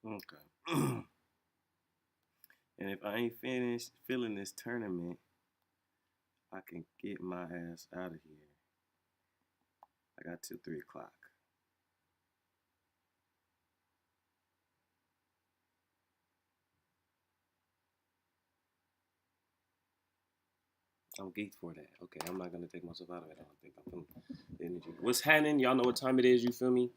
Okay. And if I ain't finished filling this tournament, I can get my ass out of here. I got till 3 o'clock. I'm geeked for that. Okay, I'm not gonna take myself out of it. I don't think I'm feeling the energy. What's happening? Y'all know what time it is. You feel me?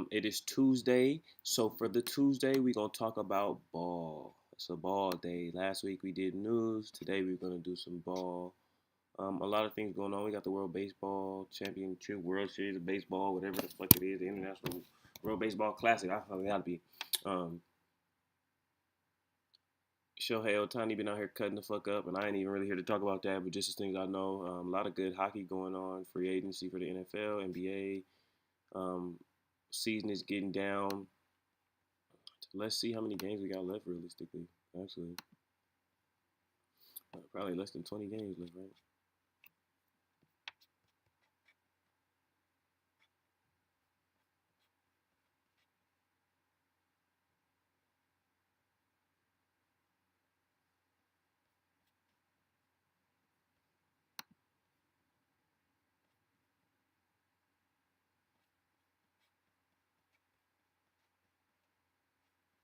It is Tuesday. So for the Tuesday, we gonna talk about ball. It's a ball day. Last week we did news. Today we're gonna do some ball. A lot of things going on. We got the World Baseball Championship, World Series of Baseball, whatever the fuck it is, the International World Baseball Classic. I thought it gotta be. Um, Shohei Ohtani been out here cutting the fuck up, and I ain't even really here to talk about that, but just as things I know. A lot of good hockey going on, free agency for the NFL, NBA. Season is getting down. Let's see how many games we got left realistically. Actually, probably less than 20 games left, right?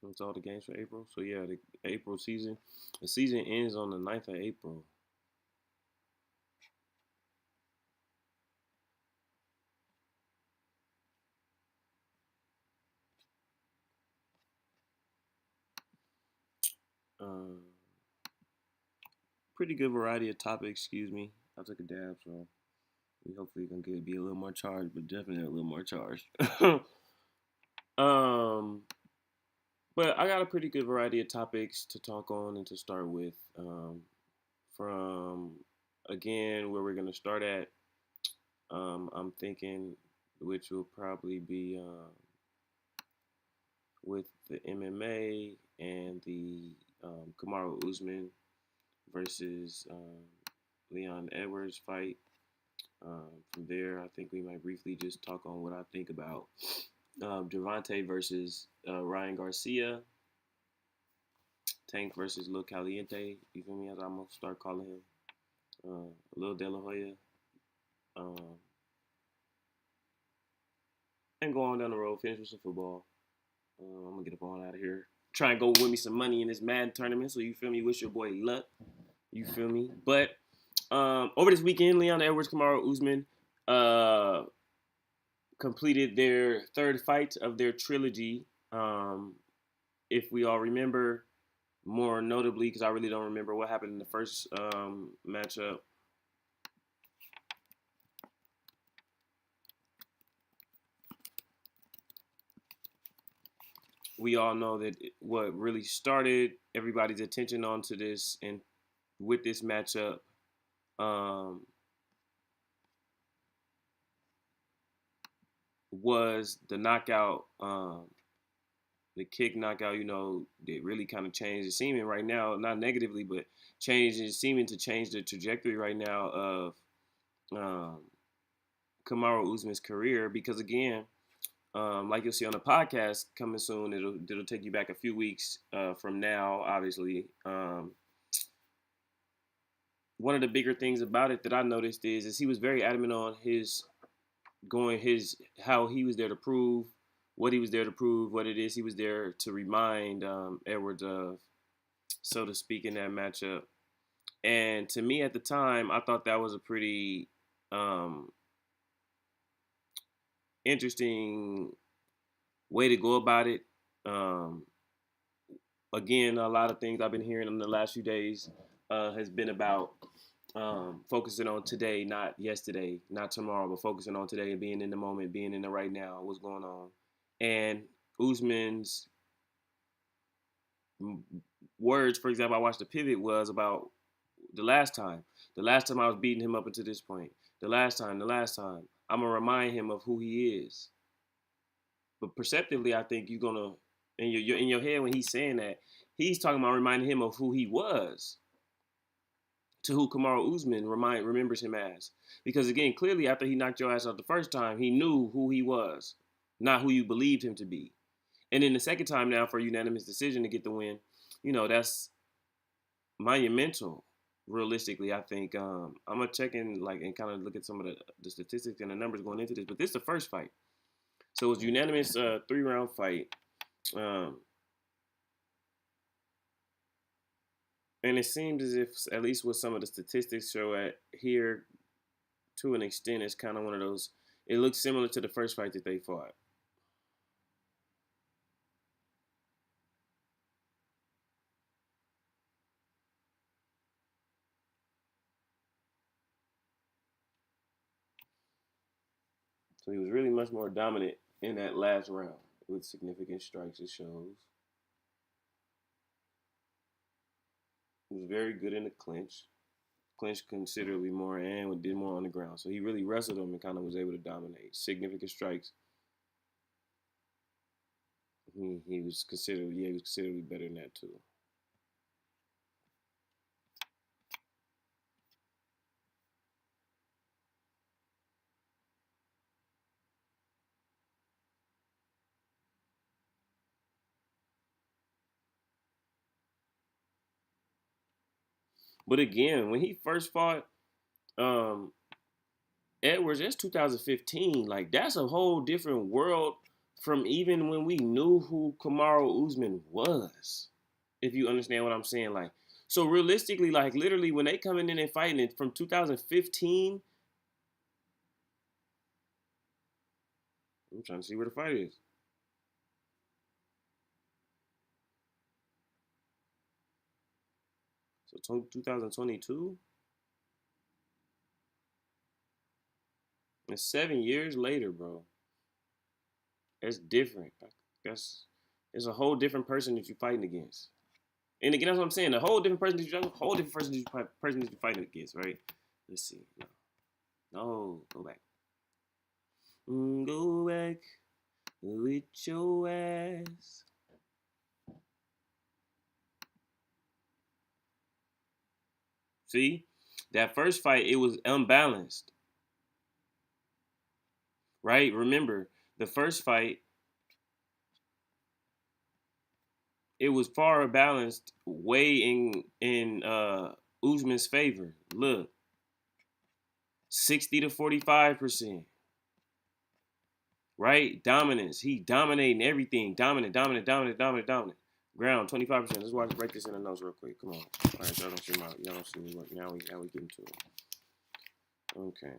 That's all the games for April. So yeah, the April season. The season ends on the 9th of April. Um, Pretty good variety of topics. Excuse me. I took a dab, so we hopefully gonna get be a little more charged, but definitely a little more charged. um, but I got a pretty good variety of topics to talk on and to start with. From again where we're gonna start at. I'm thinking, which will probably be with the MMA and the Kamaru Usman versus Leon Edwards fight. From there, I think we might briefly just talk on what I think about Javante versus Ryan Garcia, Tank versus Lil Caliente. You feel me? As I'm gonna start calling him Lil De La Hoya, um, and go on down the road, finish with some football. I'm gonna get up on out of here. Try and go win me some money in this Madden tournament. So you feel me? Wish your boy luck. You feel me? But over this weekend, Leon Edwards, Kamaru Usman uh, completed their third fight of their trilogy. If we all remember, more notably, because I really don't remember what happened in the first matchup. We all know that what really started everybody's attention onto this and with this matchup um, was the knockout, the kick knockout. You know, that really kind of changed the seeming right now, not negatively, but seeming to change the trajectory right now of um, Kamaru Usman's career. Because again, like you'll see on the podcast coming soon, it'll take you back a few weeks from now. Obviously, one of the bigger things about it that I noticed is he was very adamant on his how he was there to prove what he was there to prove, what it is he was there to remind Edwards of, so to speak, in that matchup. And to me at the time, I thought that was a pretty um, interesting way to go about it. Um, Again, a lot of things I've been hearing in the last few days has been about focusing on today, not yesterday, not tomorrow, but focusing on today and being in the moment, being in the right now, what's going on. And Usman's words, for example, I watched the pivot was about the last time. The last time I was beating him up until this point. The last time. I'm gonna remind him of who he is. But perceptively, I think you're gonna in your head when he's saying that, he's talking about reminding him of who he was, to who Kamaru Usman remembers him as. Because again, clearly after he knocked your ass out the first time, he knew who he was, not who you believed him to be. And then the second time now for a unanimous decision to get the win, that's monumental. Realistically, I think I'm gonna check in and kind of look at some of the statistics and the numbers going into this. But this is the first fight, so it was unanimous 3-round fight, um, and it seems as if at least what some of the statistics show at here, to an extent, it's kind of one of those. It looks similar to the first fight that they fought. So he was really much more dominant in that last round with significant strikes. It shows he was very good in the clinch. Clinched considerably more and did more on the ground. So he really wrestled him and kind of was able to dominate. Significant strikes. He was considerably better than that too. But again, when he first fought um, Edwards, that's 2015. Like that's a whole different world from even when we knew who Kamaru Usman was. If you understand what I'm saying, like so realistically, like literally when they coming in and fighting it from 2015, I'm trying to see where the fight is. So 2022, and 7 years later, bro. That's different. That's it's a whole different person that you're fighting against. And again, that's what I'm saying. A whole different person that you're fighting against, right? Let's see. No, go back. Go back with your ass. See, that first fight, it was unbalanced, right? Remember, the first fight, it was far balanced, way in Usman's favor. Look, 60 to 45%. Right? Dominance. He dominating everything. Dominant. Ground 25%. Let's watch break this in the notes real quick. Come on. All right, y'all don't see me work. Now we get into it. Okay.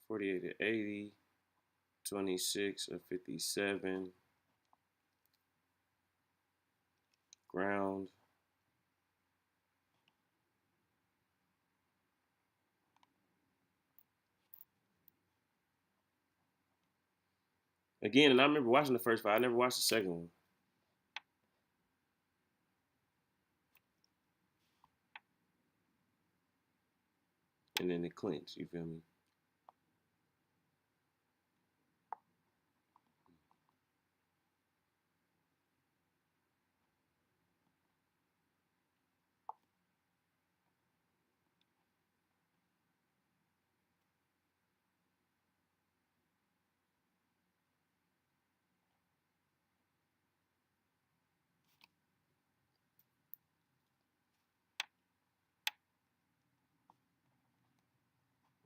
$48 to $80, 26 or 57. Ground. Again, and I remember watching the first fight. I never watched the second one. And then it clinched. You feel me?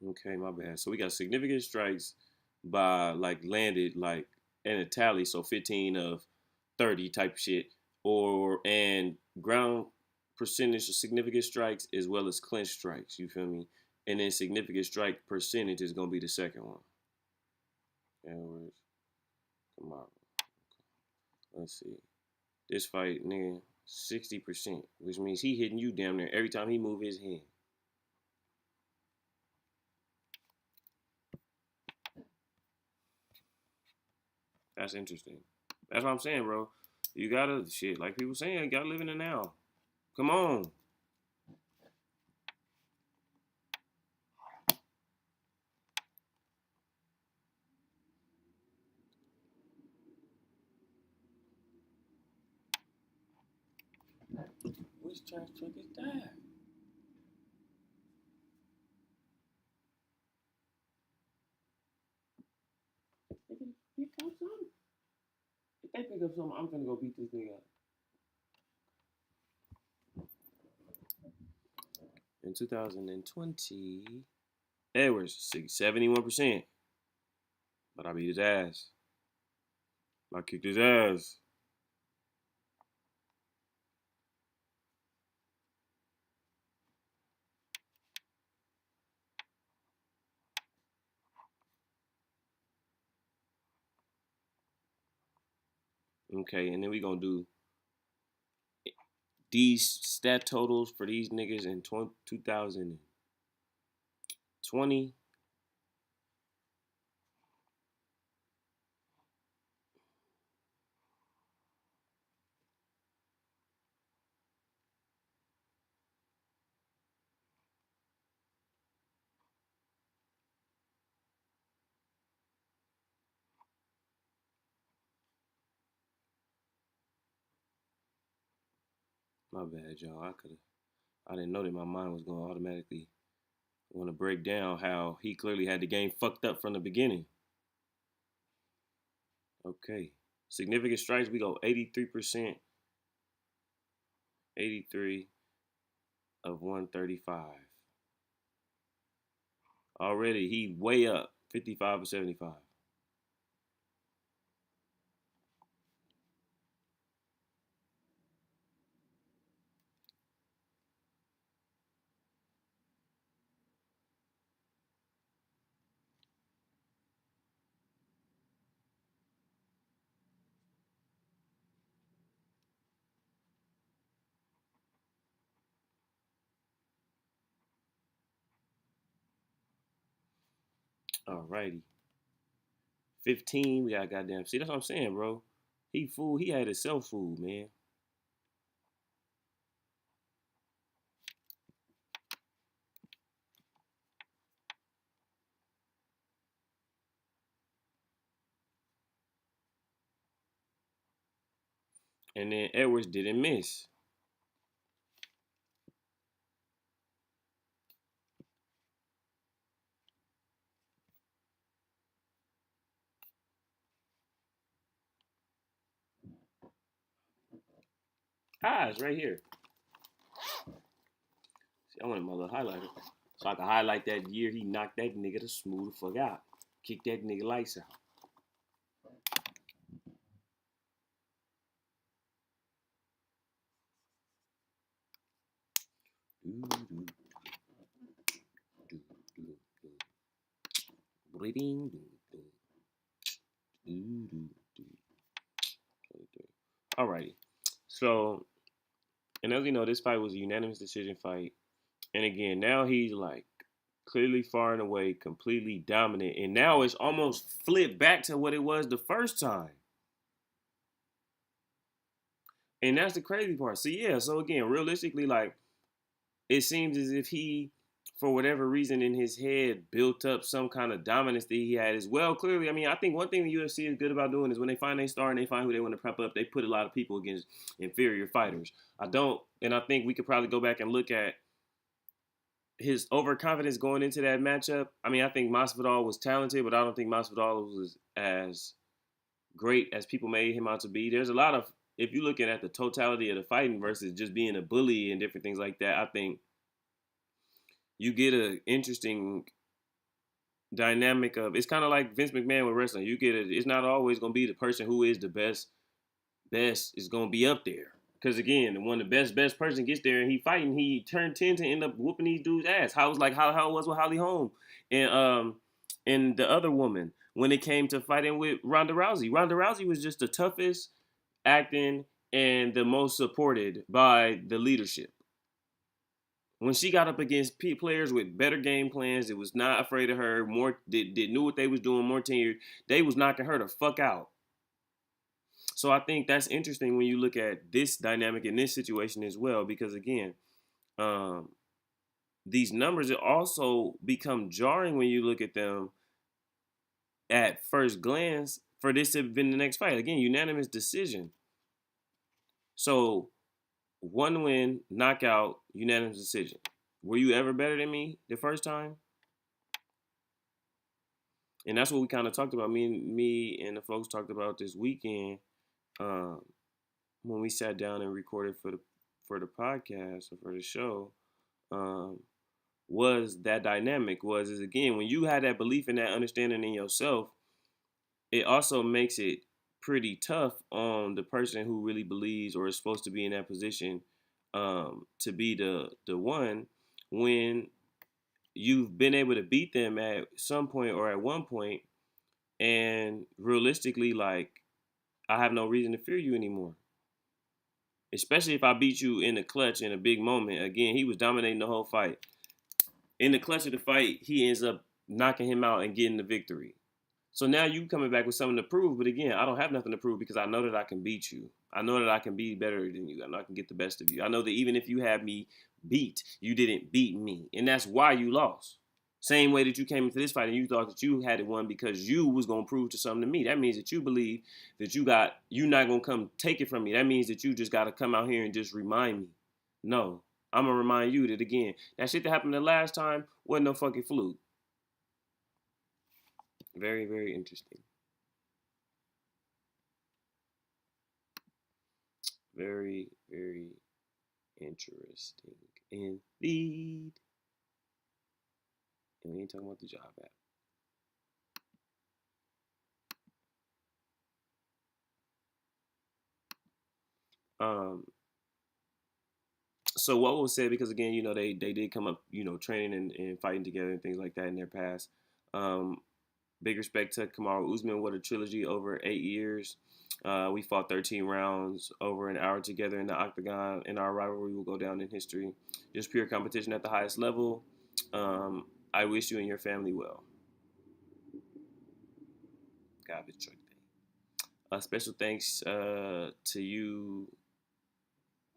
Okay, my bad. So we got significant strikes by landed in a tally, so 15 of 30 type shit, and ground percentage of significant strikes as well as clinch strikes. You feel me? And then significant strike percentage is gonna be the second one. Edwards, come on. Let's see. This fight, nigga, 60%, which means he hitting you damn near every time he move his hand. That's interesting. That's what I'm saying, bro. You gotta shit like people saying. You gotta live in the now. Come on. Which trash truck is that? Pick up something. If they pick up something, I'm finna go beat this nigga up. In 2020, Edwards 71%, but I beat his ass. I kicked his ass. Okay, and then we gonna do these stat totals for these niggas in 2020. My bad, y'all. I didn't know that my mind was gonna automatically want to break down how he clearly had the game fucked up from the beginning. Okay. Significant strikes, we go 83%, 83 of 135. Already he way up, 55 of 75. Alrighty. 15, we got goddamn. See, that's what I'm saying, bro. He fooled. He had himself fooled, man. And then Edwards didn't miss. It's right here. See, I wanted my little highlighter. So I can highlight that year he knocked that nigga the smooth fuck out. Kick that nigga lights out. Alrighty. So, and as you know, this fight was a unanimous decision fight. And again, now he's like clearly far and away completely dominant. And now it's almost flipped back to what it was the first time. And that's the crazy part. So yeah, so again, realistically, like it seems as if he, for whatever reason in his head, built up some kind of dominance that he had as well. Clearly, I mean, I think one thing the UFC is good about doing is when they find a star and they find who they want to prep up, they put a lot of people against inferior fighters. And I think we could probably go back and look at his overconfidence going into that matchup. I mean, I think Masvidal was talented, but I don't think Masvidal was as great as people made him out to be. There's a lot of, if you're looking at the totality of the fighting versus just being a bully and different things like that, I think you get an interesting dynamic of, it's kind of like Vince McMahon with wrestling. It's not always going to be the person who is the best is going to be up there. Because again, when the best person gets there and he fighting, he tend to end up whooping these dudes' ass. How it was like how it was with Holly Holm and the other woman when it came to fighting with Ronda Rousey. Ronda Rousey was just the toughest acting and the most supported by the leadership. When she got up against players with better game plans, that was not afraid of her, more that knew what they was doing, more tenured, they was knocking her the fuck out. So I think that's interesting when you look at this dynamic in this situation as well, because again, um, these numbers also become jarring when you look at them at first glance for this to have been the next fight. Again, unanimous decision. So 1 win, knockout, unanimous decision. Were you ever better than me the first time? And that's what we kind of talked about. Me and the folks talked about this weekend um, when we sat down and recorded for the podcast or for the show. Um, was that dynamic? Was is again when you had that belief and that understanding in yourself, it also makes it pretty tough on the person who really believes or is supposed to be in that position to be the one when you've been able to beat them at some point or at one point, and realistically, like I have no reason to fear you anymore. Especially if I beat you in the clutch in a big moment. Again, he was dominating the whole fight. In the clutch of the fight, he ends up knocking him out and getting the victory. So now you coming back with something to prove, but again, I don't have nothing to prove because I know that I can beat you. I know that I can be better than you. I know I can get the best of you. I know that even if you have me beat, you didn't beat me, and that's why you lost. Same way that you came into this fight and you thought that you had it won because you was gonna prove to something to me. That means that you believe that you not gonna come take it from me. That means that you just gotta come out here and just remind me. No, I'm gonna remind you that again, that shit that happened the last time wasn't no fucking fluke. Very, very interesting. Very, very interesting indeed. And we ain't talking about the job app. Um, so what was said, because again, they did come up, training and fighting together and things like that in their past. Um, big respect to Kamaru Usman with a trilogy over 8 years. We fought 13 rounds over an hour together in the octagon, and our rivalry will go down in history. Just pure competition at the highest level. I wish you and your family well. Garbage truck day. Special thanks to you,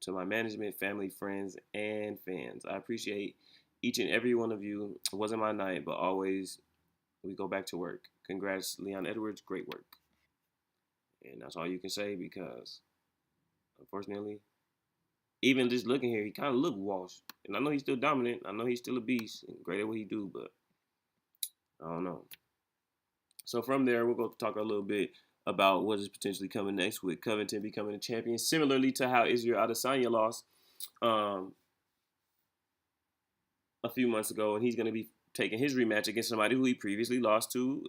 to my management, family, friends, and fans. I appreciate each and every one of you. It wasn't my night, but always we go back to work. Congrats, Leon Edwards. Great work. And that's all you can say because, unfortunately, even just looking here, he kind of looked washed. And I know he's still dominant. I know he's still a beast and great at what he do, but I don't know. So from there, we'll go talk a little bit about what is potentially coming next with Covington becoming a champion, similarly to how Israel Adesanya lost um, a few months ago, and he's going to be taking his rematch against somebody who he previously lost to,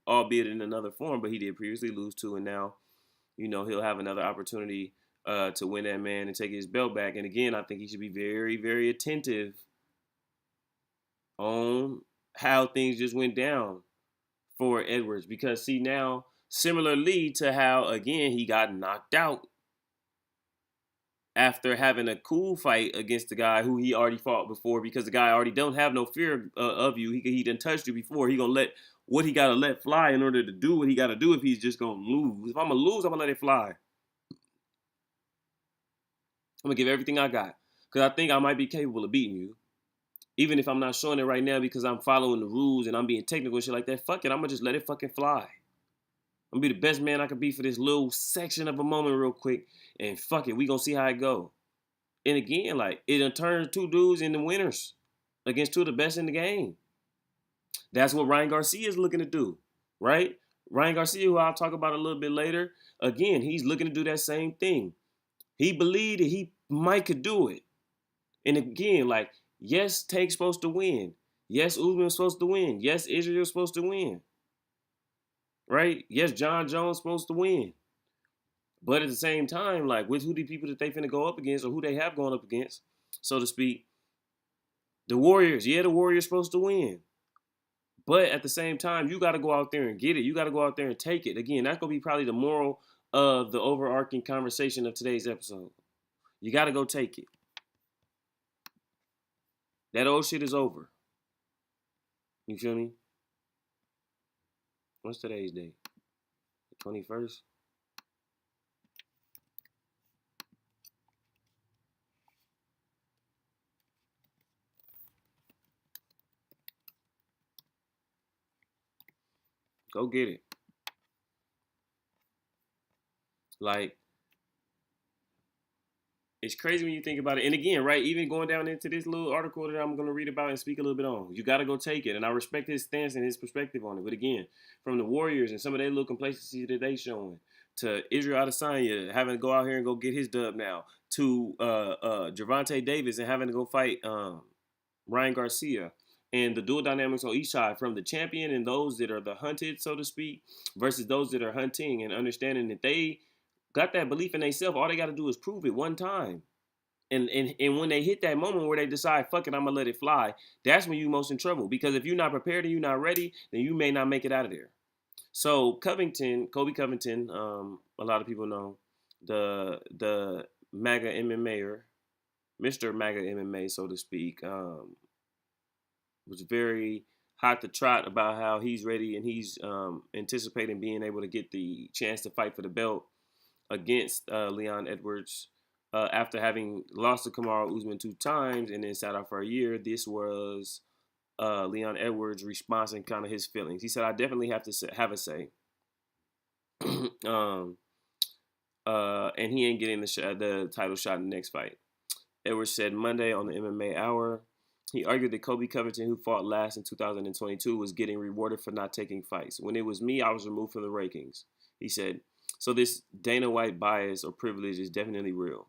albeit in another form, but he did previously lose to, and now, he'll have another opportunity to win that man and take his belt back. And again, I think he should be very, very attentive on how things just went down for Edwards, because see now, similarly to how again he got knocked out after having a cool fight against the guy who he already fought before, because the guy already don't have no fear of you. He done touched you before. He gonna let what he gotta let fly in order to do what he gotta do if he's just gonna lose. If I'm gonna lose, I'm gonna let it fly. I'm gonna give everything I got because I think I might be capable of beating you. Even if I'm not showing it right now because I'm following the rules and I'm being technical and shit like that, fuck it, I'm gonna just let it fucking fly. I'm gonna be the best man I can be for this little section of a moment real quick. And fuck it, we gonna see how it go. And again, like, it done turned two dudes into winners against two of the best in the game. That's what Ryan Garcia is looking to do, right? Ryan Garcia, who I'll talk about a little bit later, again, he's looking to do that same thing. He believed that he might could do it. And again, like, yes, Take's supposed to win. Yes, Usman's supposed to win. Yes, Israel's supposed to win. Right? Yes, John Jones supposed to win. But at the same time, like, with who the people that they finna go up against or who they have gone up against, so to speak, the Warriors, yeah, the Warriors supposed to win. But at the same time, you got to go out there and get it. You got to go out there and take it. Again, that's going to be probably the moral of the overarching conversation of today's episode. You got to go take it. That old shit is over. You feel me? What's today's date? The 21st? Go get it. Like, It's crazy when you think about it. And again, right, even going down into this little article that I'm going to read about and speak a little bit on, you got to go take it. And I respect his stance and his perspective on it. But again, from the Warriors and some of their little complacency that they showing to Israel Adesanya having to go out here and go get his dub now, to Gervonta Davis and having to go fight Ryan Garcia, and the dual dynamics on each side from the champion and those that are the hunted, so to speak, versus those that are hunting, and understanding that they got that belief in themselves. All they got to do is prove it one time. And when they hit that moment where they decide, fuck it, I'm gonna let it fly, that's when you most in trouble. Because if you're not prepared and you're not ready, then you may not make it out of there. So Kobe Covington, a lot of people know the MAGA MMAer, Mr. MAGA MMA, so to speak, was very hot to trot about how he's ready and he's anticipating being able to get the chance to fight for the belt against Leon Edwards after having lost to Kamaru Usman 2 times and then sat out for a year. This was Leon Edwards' response and kind of his feelings. He said, "I definitely have to have a say." And he ain't getting the title shot in the next fight. Edwards said Monday on the MMA Hour. He argued that Kobe Covington, who fought last in 2022, was getting rewarded for not taking fights. When it was me, I was removed from the rankings. He said, so this Dana White bias or privilege is definitely real.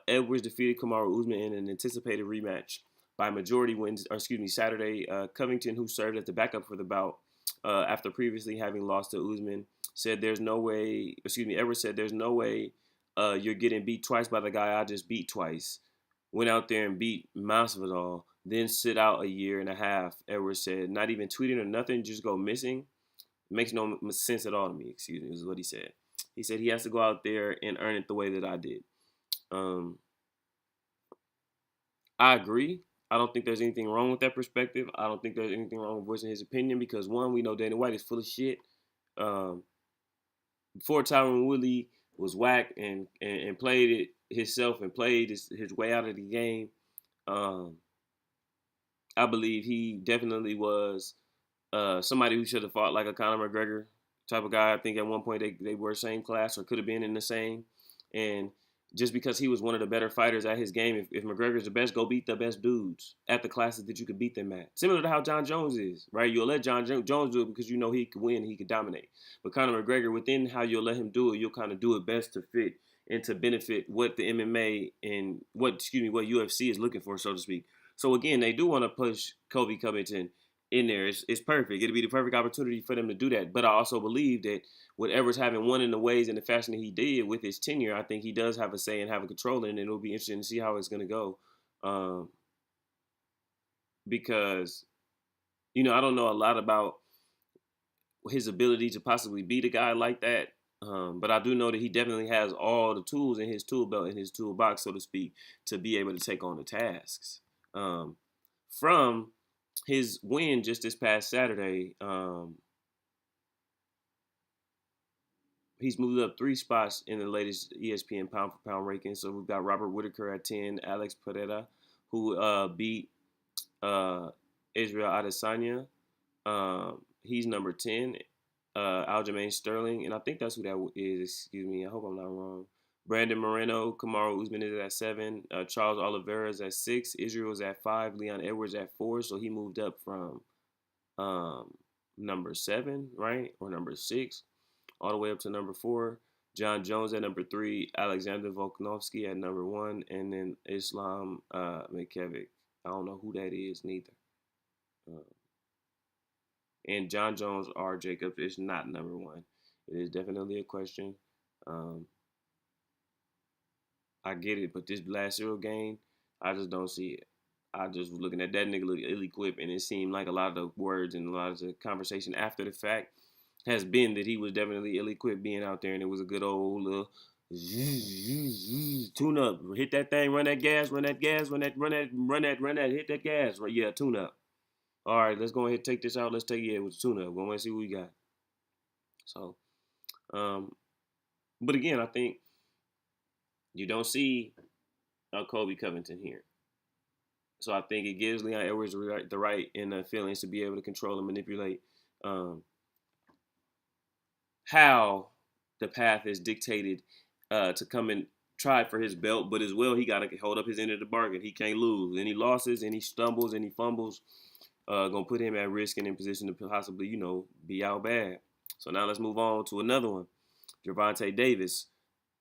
Edwards defeated Kamaru Usman in an anticipated rematch by majority wins, Saturday. Covington, who served as the backup for the bout after previously having lost to Usman, said there's no way, Edwards said there's no way you're getting beat twice by the guy I just beat twice. Went out there and beat Masvidal, then sit out a year and a half. Edwards said, not even tweeting or nothing, just go missing. Makes no sense at all to me, is what he said. He said he has to go out there and earn it the way that I did. I agree. I don't think there's anything wrong with that perspective. I don't think there's anything wrong with voicing his opinion because, one, we know Dana White is full of shit. Before Tyron Woodley was whack and played it himself and played his way out of the game, I believe he definitely was somebody who should have fought like a Conor McGregor type of guy. I think at one point they were same class or could have been in the same. And just because he was one of the better fighters at his game, if McGregor's the best, go beat the best dudes at the classes that you could beat them at. Similar to how John Jones is, right? You'll let John Jones do it because you know he could win, he could dominate. But Conor McGregor, within how you'll let him do it, you'll kind of do it best to fit and to benefit what the MMA and what UFC is looking for, so to speak. So again, they do want to push Kobe Covington in there. It's perfect. It'll be the perfect opportunity for them to do that. But I also believe that with Edwards having won in the ways and the fashion that he did with his tenure, I think he does have a say and have a control in it. It'll be interesting to see how it's going to go. Because, I don't know a lot about his ability to possibly beat a guy like that. But I do know that he definitely has all the tools in his tool belt, in his toolbox, so to speak, to be able to take on the tasks. From his win just this past Saturday, he's moved up 3 spots in the latest ESPN pound-for-pound ranking. So we've got Robert Whitaker at 10, Alex Pereira, who beat Israel Adesanya. He's number 10. Aljamain Sterling, and I think that's who that is. Excuse me. I hope I'm not wrong. Brandon Moreno, Kamaru Usman is at 7. Charles Oliveira is at 6. Israel is at 5. Leon Edwards at 4. So he moved up from number 7, right? Or number 6, all the way up to number 4. John Jones at number 3. Alexander Volkanovski at number 1. And then Islam Makhachev. I don't know who that is neither. And John Jones or Jacobs is not number 1. It is definitely a question. I get it, but this last Cyril game, I just don't see it. I just was looking at that nigga look ill-equipped, and it seemed like a lot of the words and a lot of the conversation after the fact has been that he was definitely ill-equipped being out there, and it was a good old little tune up, hit that thing, run that gas, run that, hit that gas, right? Yeah, tune up. All right, let's go ahead and take this out. Let's take it with the tune up. Go and see what we got. So, but again, I think you don't see Kobe Covington here. So I think it gives Leon Edwards the right and the feelings to be able to control and manipulate how the path is dictated to come in tried for his belt, but as well he got to hold up his end of the bargain. He can't lose. Any losses, any stumbles, any fumbles, gonna put him at risk and in position to possibly, be out bad. So now let's move on to another one, Gervonta Davis,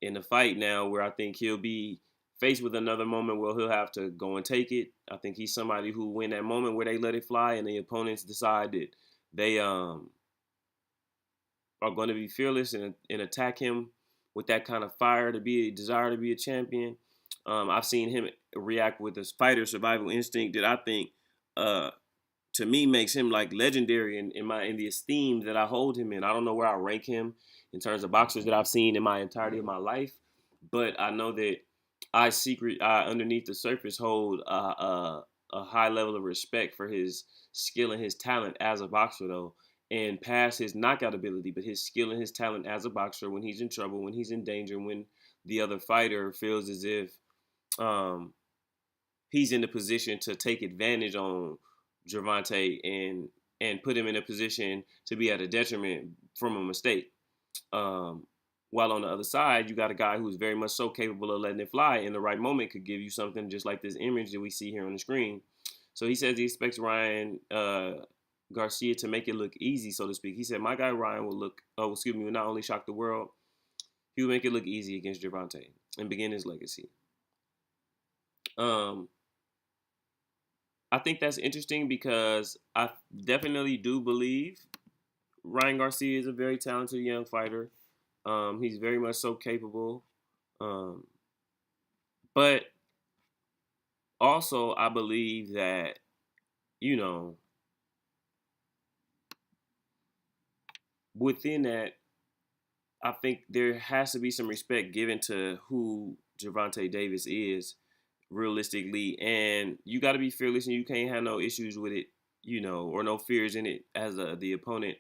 in the fight now, where I think he'll be faced with another moment where he'll have to go and take it. I think he's somebody who, when that moment where they let it fly and the opponents decide that they are going to be fearless and attack him with that kind of fire to be a desire to be a champion. I've seen him react with this fighter survival instinct that I think, to me, makes him like legendary in the esteem that I hold him in. I don't know where I rank him in terms of boxers that I've seen in my entirety of my life, but I know that I underneath the surface hold a high level of respect for his skill and his talent as a boxer, though, and past his knockout ability, but his skill and his talent as a boxer when he's in trouble, when he's in danger, when the other fighter feels as if he's in the position to take advantage on Gervonta and put him in a position to be at a detriment from a mistake. While on the other side, you got a guy who's very much so capable of letting it fly in the right moment, could give you something just like this image that we see here on the screen. So he says he expects Ryan Garcia to make it look easy, so to speak. He said, my guy Ryan will not only shock the world, he will make it look easy against Gervonta and begin his legacy. I think that's interesting because I definitely do believe Ryan Garcia is a very talented young fighter. He's very much so capable. But also I believe that, within that, I think there has to be some respect given to who Gervonta Davis is realistically, and you got to be fearless, and you can't have no issues with it, or no fears in it as the opponent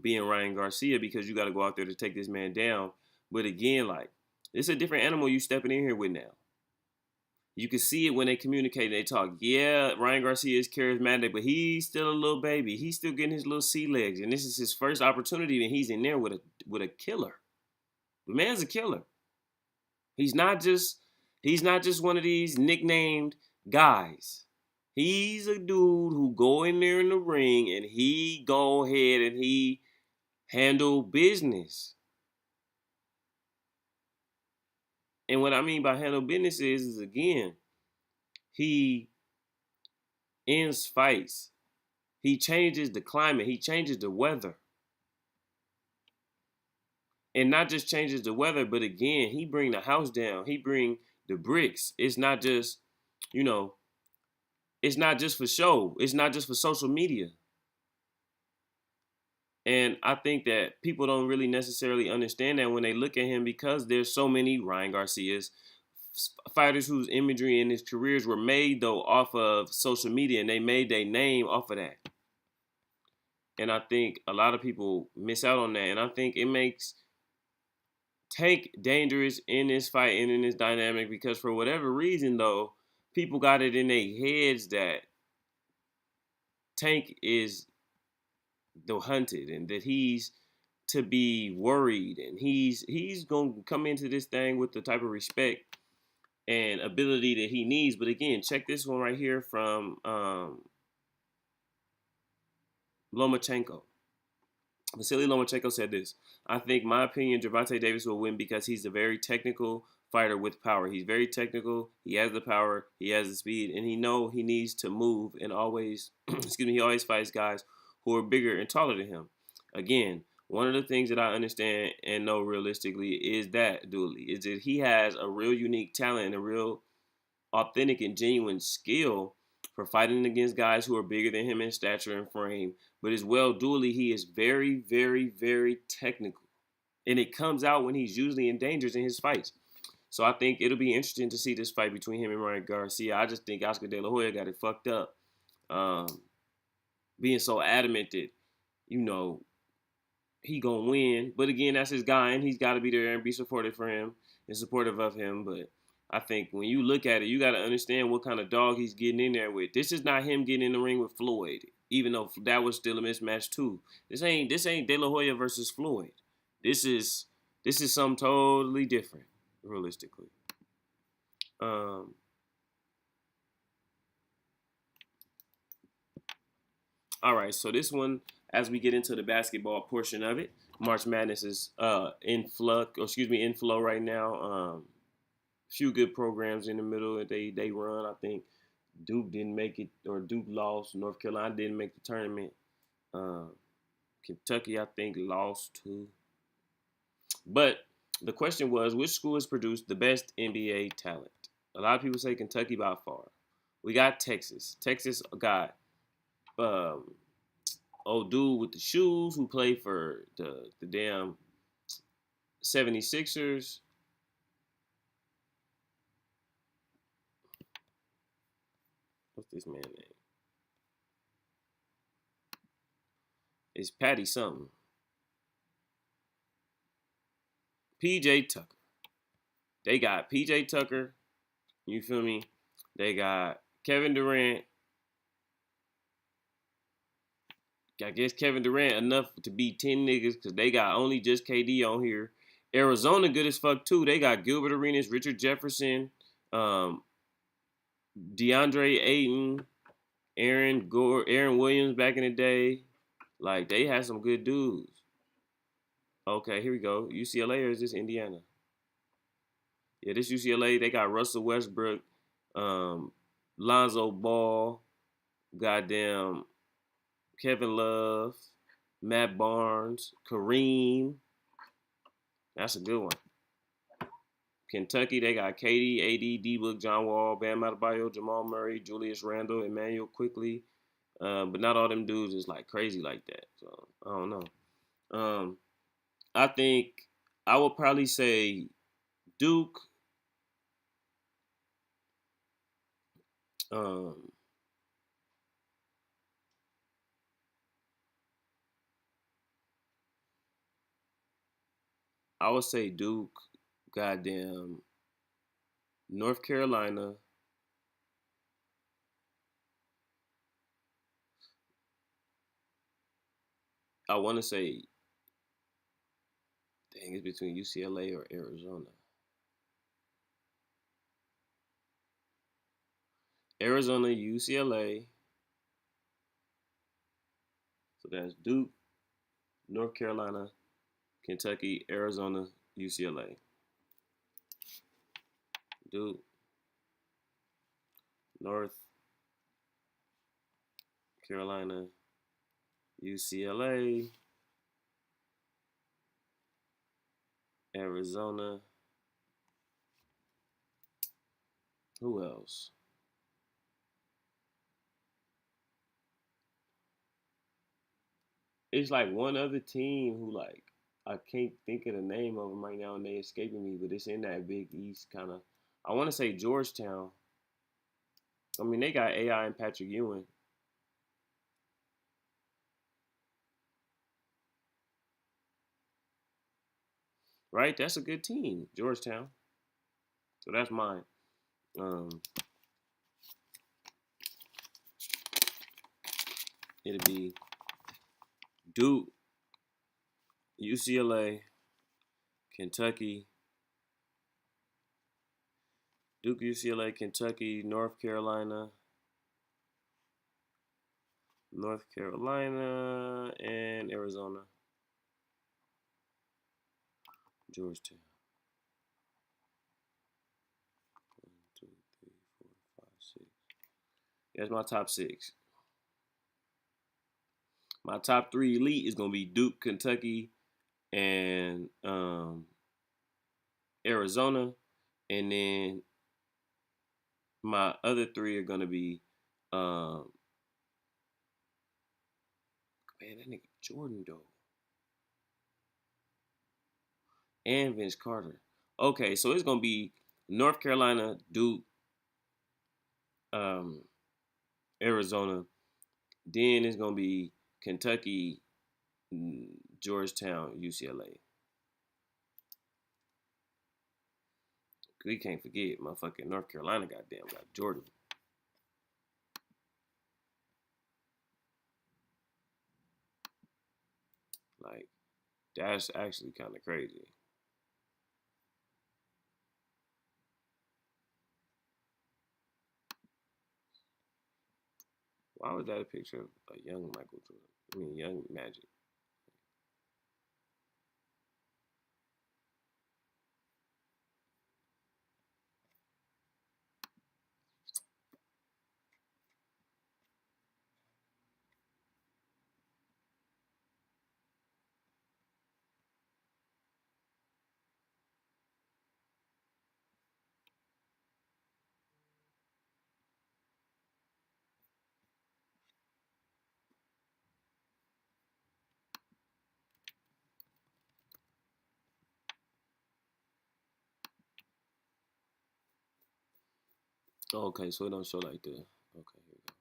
being Ryan Garcia, because you got to go out there to take this man down. But again, like, it's a different animal you stepping in here with now. You can see it when they communicate and they talk. Yeah, Ryan Garcia is charismatic, but he's still a little baby. He's still getting his little sea legs, and this is his first opportunity, and he's in there with a killer. The man's a killer. He's not just one of these nicknamed guys. He's a dude who go in there in the ring and he go ahead and he handle business. And what I mean by handle business is again, he ends fights. He changes the climate. He changes the weather. And not just changes the weather, but again, he bring the house down. He bring the bricks. It's not just, it's not just for show. It's not just for social media. And I think that people don't really necessarily understand that when they look at him, because there's so many Ryan Garcias, fighters whose imagery and his careers were made, though, off of social media, and they made their name off of that. And I think a lot of people miss out on that. And I think it makes Tank dangerous in this fight and in this dynamic because for whatever reason, though, people got it in their heads that Tank is the hunted and that he's to be worried, and he's gonna come into this thing with the type of respect and ability that he needs. But again, check this one right here from Lomachenko. Vasily Lomachenko said this: I think, my opinion, Gervonta Davis will win because he's a very technical fighter with power. He's very technical. He has the power. He has the speed, and he needs to move. And always, he always fights guys who are bigger and taller than him. Again, one of the things that I understand and know realistically is that he has a real unique talent and a real authentic and genuine skill for fighting against guys who are bigger than him in stature and frame. But as well, dually, he is very, very, very technical. And it comes out when he's usually in danger in his fights. So I think it'll be interesting to see this fight between him and Ryan Garcia. I just think Oscar De La Hoya got it fucked up. Being so adamant that, he gonna win. But again, that's his guy, and he's got to be there and be supportive for him and supportive of him. But I think when you look at it, you got to understand what kind of dog he's getting in there with. This is not him getting in the ring with Floyd, even though that was still a mismatch too. This ain't De La Hoya versus Floyd. This is something totally different, realistically. Um, all right, so this one, as we get into the basketball portion of it, March Madness is in flow right now. Few good programs in the middle that they run. I think Duke didn't make it, or Duke lost. North Carolina didn't make the tournament. Um, Kentucky, I think, lost too. But the question was, which school has produced the best NBA talent? A lot of people say Kentucky by far. We got Texas. Texas got um, old dude with the shoes who played for the damn 76ers. What's this man name? It's Patty something. PJ Tucker. They got PJ Tucker. You feel me? They got Kevin Durant. I guess Kevin Durant enough to beat 10 niggas because they got only just KD on here. Arizona good as fuck too. They got Gilbert Arenas, Richard Jefferson, um, DeAndre Ayton, Aaron Williams back in the day. Like they had some good dudes. Okay, here we go. UCLA or is this Indiana? Yeah, this UCLA. They got Russell Westbrook, um, Lonzo Ball, goddamn Kevin Love, Matt Barnes, Kareem. That's a good one. Kentucky, they got Katie, AD, D-Book, John Wall, Bam Adebayo, Jamal Murray, Julius Randle, Emmanuel Quickly. But not all them dudes is like crazy like that. So I don't know. Um, I think I would probably say Duke. Um, I would say Duke. Goddamn North Carolina. I want to say, dang, it's between UCLA or Arizona. Arizona, UCLA. So that's Duke, North Carolina, Kentucky, Arizona, UCLA. Duke, North Carolina, UCLA, Arizona. Who else? It's like one other team who like I can't think of the name of them right now and they escaping me, but it's in that Big East kind of. I want to say Georgetown. I mean, they got AI and Patrick Ewing, right? That's a good team, Georgetown. So that's mine. Um, it'll be Duke, UCLA, Kentucky, Duke, UCLA, Kentucky, North Carolina, and Arizona, Georgetown. 1, 2, 3, 4, 5, 6. That's my top six. My top three elite is gonna be Duke, Kentucky, and Arizona, and then my other three are gonna be man, that nigga Jordan though, and Vince Carter. Okay, so it's gonna be North Carolina, Duke, um, Arizona. Then it's gonna be Kentucky, Georgetown, UCLA. We can't forget, motherfucking North Carolina, goddamn, got Jordan. Like that's actually kind of crazy. Why was that a picture of a young Michael Jordan? I mean, young Magic. Oh, okay, so it don't show like the. Okay, here we go.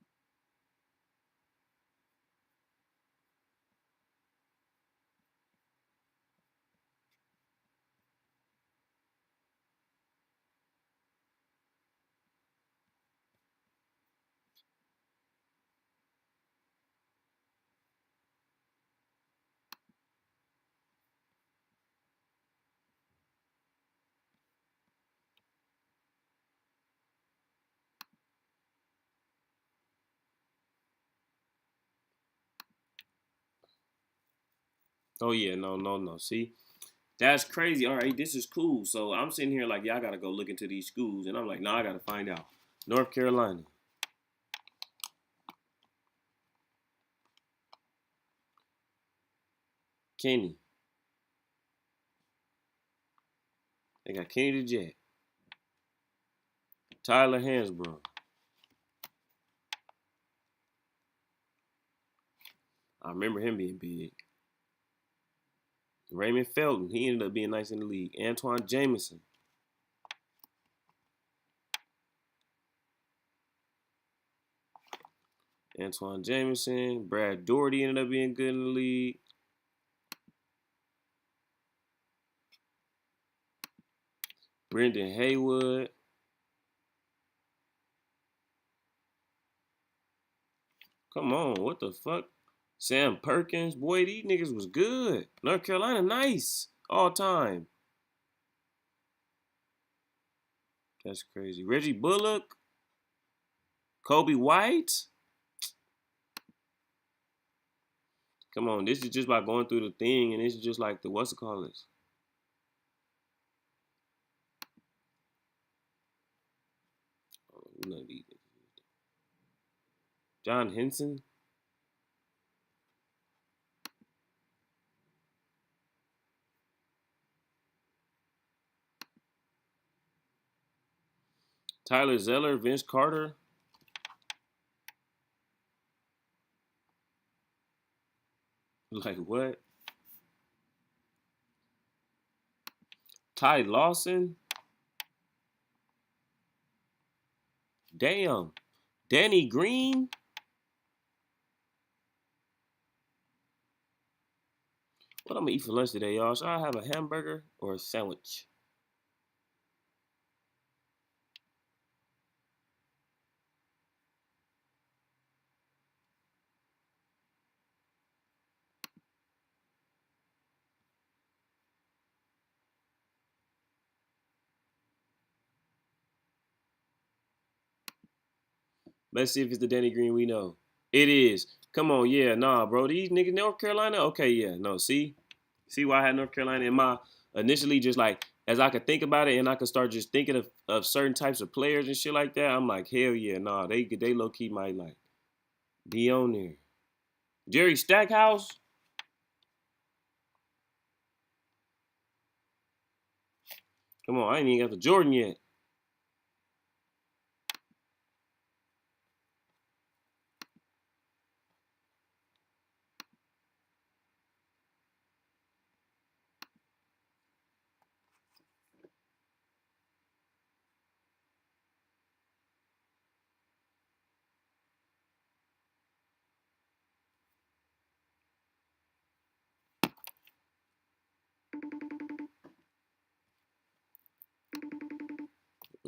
Oh yeah, no, no, no. See, that's crazy. All right, this is cool. So I'm sitting here like, yeah, I gotta go look into these schools, and I'm like, nah, I gotta find out. North Carolina, Kenny. They got Kenny the Jet, Tyler Hansbrough. I remember him being big. Raymond Felton, he ended up being nice in the league. Antoine Jameson. Antoine Jameson. Brad Doherty ended up being good in the league. Brendan Haywood. Come on, what the fuck? Sam Perkins. Boy, these niggas was good. North Carolina, nice. All time. That's crazy. Reggie Bullock. Kobe White. Come on, this is just by going through the thing, and this is just like the what's it called this? Oh, none of these. John Henson. Tyler Zeller. Vince Carter. Like what? Ty Lawson. Damn. Danny Green. What I'm gonna eat for lunch today, y'all? Should I have a hamburger or a sandwich? Let's see if it's the Danny Green we know. It is. Come on, yeah, nah, bro. These niggas North Carolina? Okay, yeah, no, see? See why I had North Carolina in my initially just like as I could think about it and I could start just thinking of certain types of players and shit like that, I'm like, hell yeah, nah, they low key might like be on there. Jerry Stackhouse? Come on, I ain't even got the Jordan yet.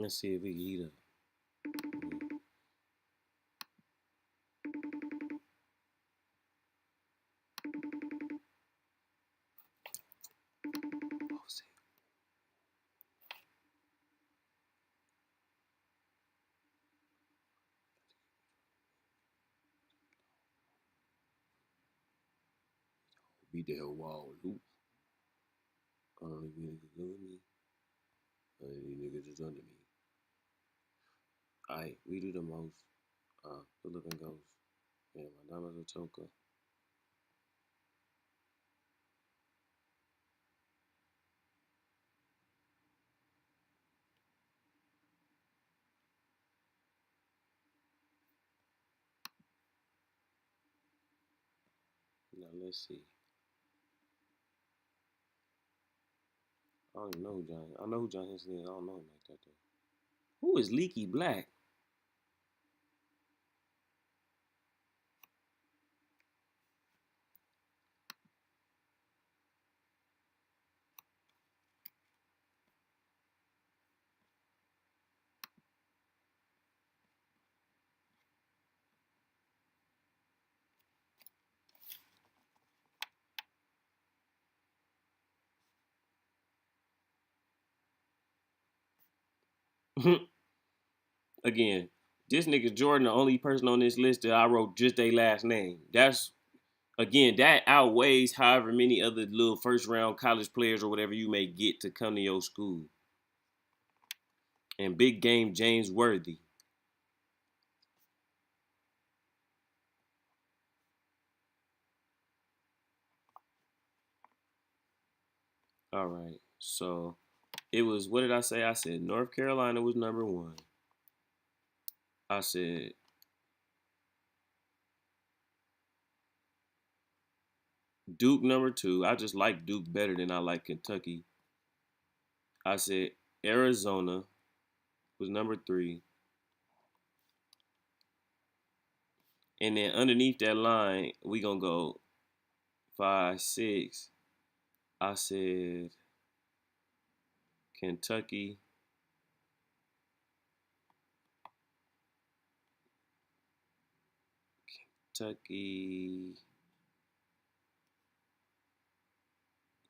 Let's see if we can eat up. beat the hell wall loose. I don't think niggas doing me. None of these niggas is under me. Alright, we do the most. The living ghost. Yeah, my diamonds are choker. Now let's see. I don't even know who John. I know who John Henson is. I don't know him like that though. Who is Leaky Black? Again, this nigga Jordan, the only person on this list that I wrote just their last name. That's again, that outweighs however many other little first round college players or whatever you may get to come to your school. And big game James Worthy. All right. So it was, what did I say? I said North Carolina was number one. I said Duke number two. I just like Duke better than I like Kentucky. I said Arizona was number three. And then underneath that line, we gonna go 5, 6. I said Kentucky. Kentucky,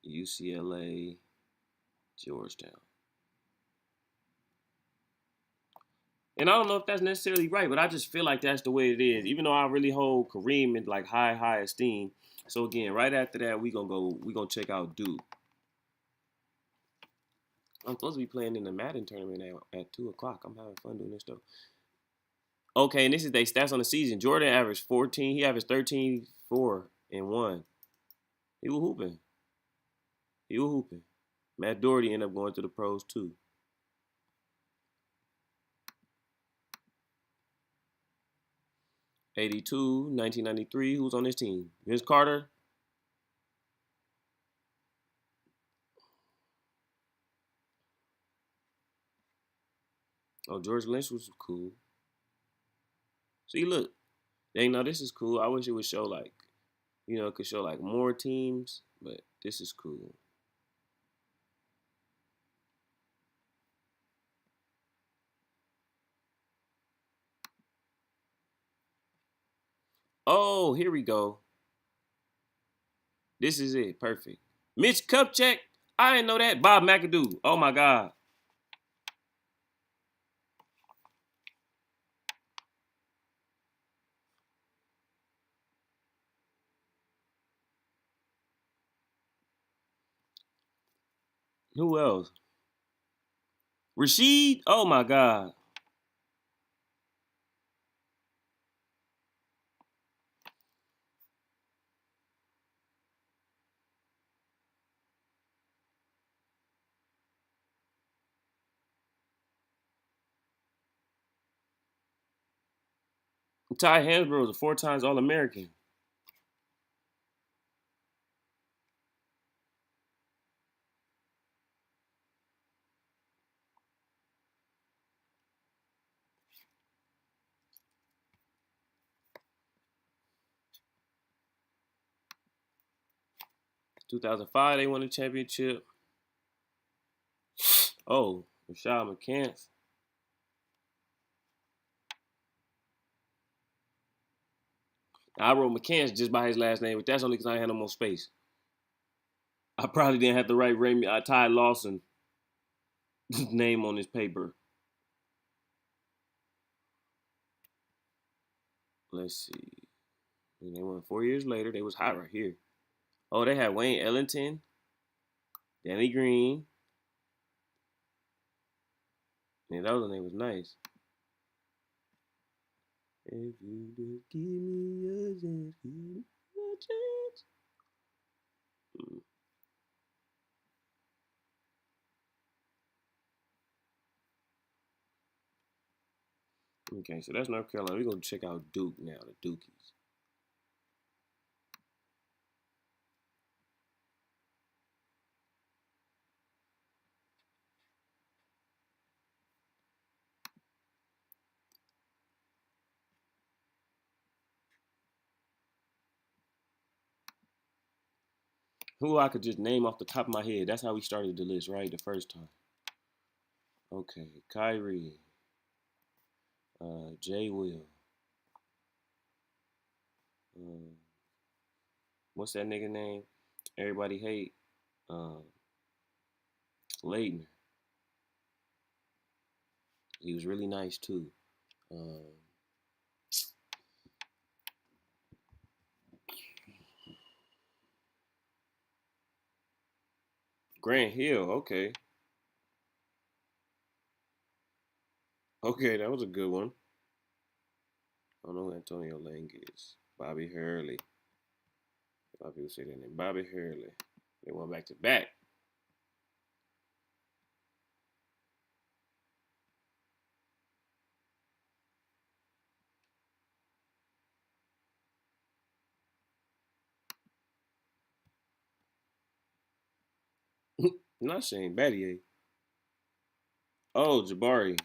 UCLA, Georgetown. And I don't know if that's necessarily right, but I just feel like that's the way it is. Even though I really hold Kareem in like high esteem. So again, right after that, we gonna check out Duke. I'm supposed to be playing in the Madden tournament at 2 o'clock. I'm having fun doing this stuff. Okay, and this is their stats on the season. Jordan averaged 14. He averaged 13, 4, and 1. He was hooping. He was hooping. Matt Doherty ended up going to the pros too. '82, 1993. Who's on this team? Vince Carter. Oh, George Lynch was cool. See, look, dang, no, this is cool. I wish it would show like, it could show like more teams, but this is cool. Oh, here we go. This is it. Perfect. Mitch Kupchak. I didn't know that. Bob McAdoo. Oh my God. Who else? Rasheed. Oh my God. Ty Hansbrough was a 4 times All American. 2005, they won the championship. Oh, Rashad McCants. I wrote McCants just by his last name, but that's only because I had no more space. I probably didn't have to write Ty Lawson name on this paper. Let's see. And they won 4 years later. They was hot right here. Oh, they had Wayne Ellington, Danny Green. Man, that other name was nice. If you just give me a chance, give me a chance. Okay, so that's North Carolina. We're gonna check out Duke now, the Dukies. Who I could just name off the top of my head. That's how we started the list, right? The first time. Okay, Kyrie, Jay Will. Uh, what's that nigga name? Everybody hate. Um, Leitner. He was really nice too. Um, Grant Hill. Okay, okay, that was a good one. I don't know who Antonio Lang is. Bobby Hurley. A lot of people say that name. Bobby Hurley. They went back to back. Not Shane Battier. Oh, Jabari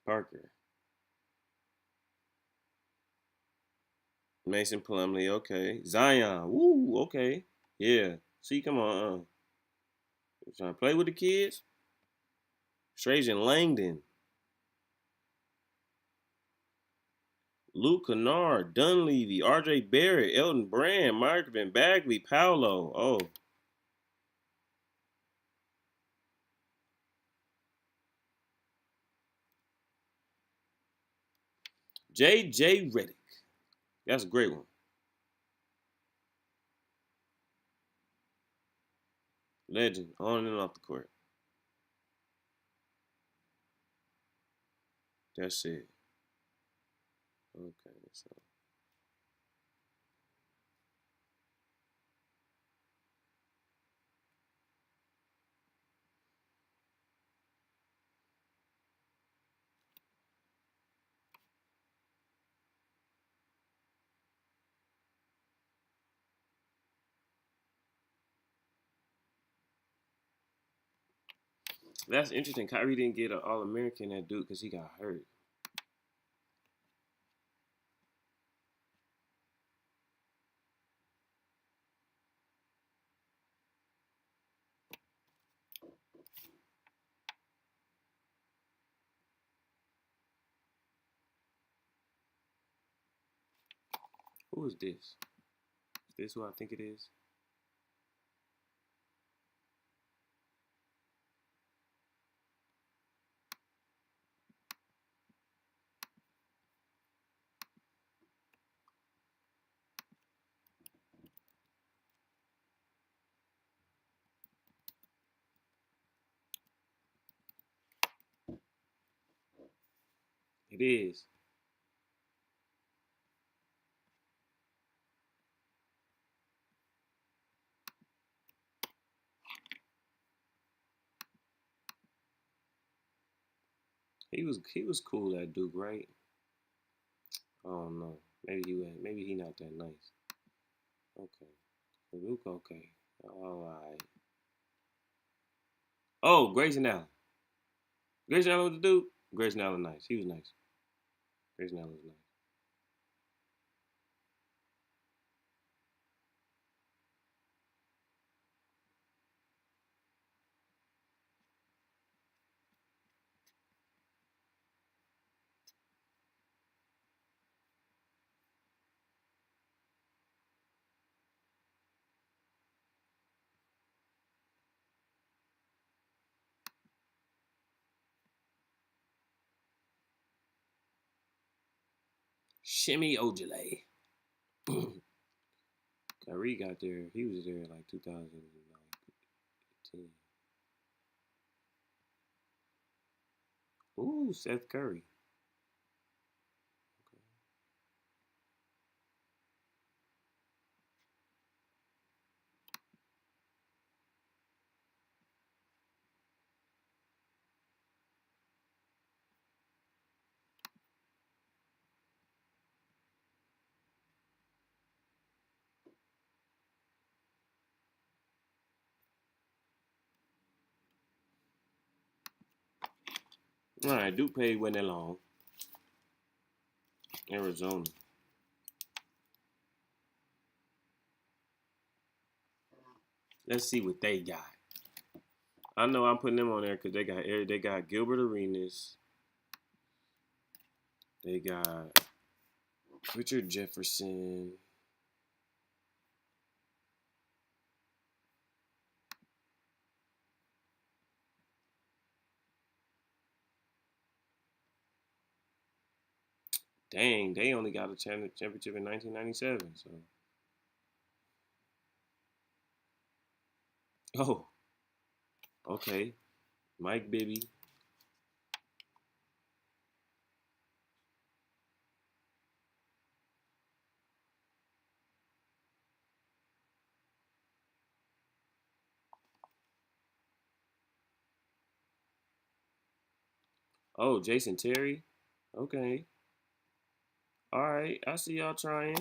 Parker. Mason Plumlee. Okay. Zion. Woo. Okay. Yeah. See, come on. You trying to play with the kids? Trajan Langdon. Luke Kennard. Dunleavy. R.J. Barrett. Elton Brand. Marvin Bagley. Paolo. Oh. J.J. Redick. That's a great one. Legend. On and off the court. That's it. Okay. So that's interesting. Kyrie didn't get an All American at Duke because he got hurt. Who is this? Is this who I think it is? It is. He was cool at Duke, right? I don't know. Maybe he not that nice. Okay. Luke, okay. All right. Oh, Grayson Allen. Grayson Allen with the Duke. Grayson Allen nice. He was nice. Grayson Allen was nice. Shimmy Ojale. Kyrie got there. He was there like 2010. Ooh, Seth Curry. All right, Duke paid wasn't that long. Arizona. Let's see what they got. I know I'm putting them on there because they got Gilbert Arenas. They got Richard Jefferson. Dang, they only got a championship in 1997. So, oh, okay, Mike Bibby. Oh, Jason Terry. Okay, all right. I see y'all trying.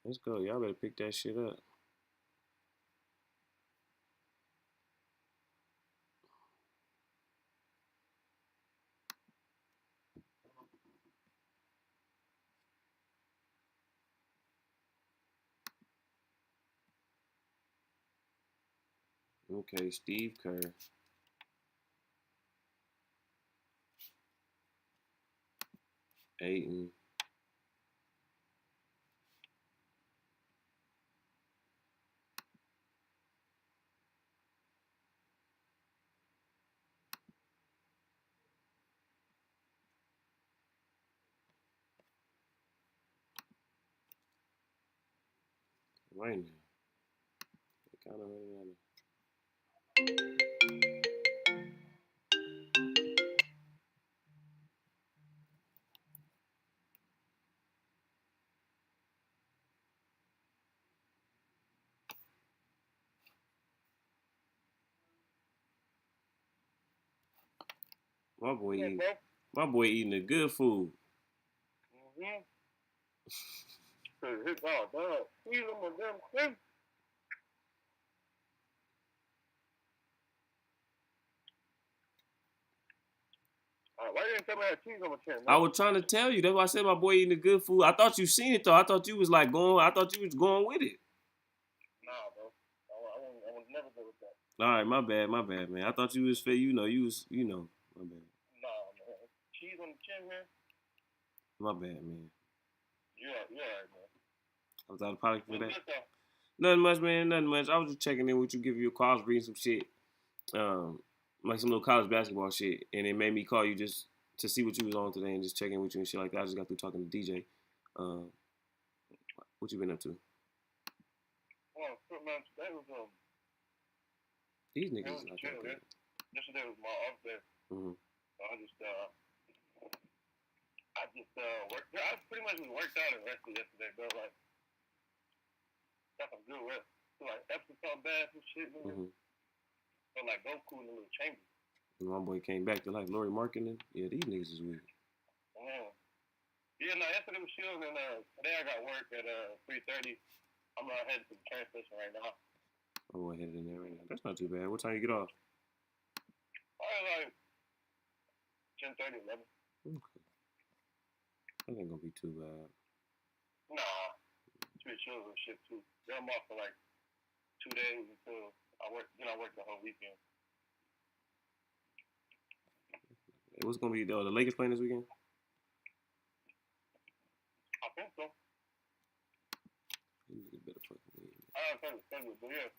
Let's go. Y'all better pick that shit up. Okay, Steve Kerr. Ayton. Right now. They kind of running out of. My boy eating. My boy eating the good food. Mm-hmm. Oh, dog. He's on my damn thing. Why you didn't tell me I had cheese on my chin, man? I was trying to tell you. That's why I said my boy eating the good food. I thought you seen it though. I thought you was like going. I thought you was going with it. Nah, bro. I was never good with that. All right, my bad, man. I thought you was fair. My bad. Nah, man. Cheese on the chin, man. My bad, man. You're right, man. I was out of pocket for that. Good, Nothing much, man. Nothing much. I was just checking in with you, giving you a call, I was reading some shit, like some little college basketball shit, and it made me call you just to see what you was on today and just check in with you and shit like that. I just got through talking to DJ. What you been up to? Oh, man, today was These niggas like chill, that. Yesterday was my off day. Mm-hmm. So I just worked. I pretty much worked out and rested yesterday, bro. Like, got some good rest. So like Epsom salt baths and shit, man. Mm-hmm. So like go cool in a little chamber. And my boy came back to like Lori Markkinen. Yeah, these niggas is weird. Yeah, no, yesterday was chill, and today I got work at 3:30. I'm headed to the train station right now. My boy headed in there right now. That's not too bad. What time you get off? Probably like 10:30, 11. Okay. That ain't gonna be too bad. Nah, it's pretty chill with shit too. Yeah, I'm off for like 2 days until I work. Then I work the whole weekend. Hey, what's gonna be the Lakers playing this weekend? I think so. You niggas better fucking win. I don't think it's but yeah,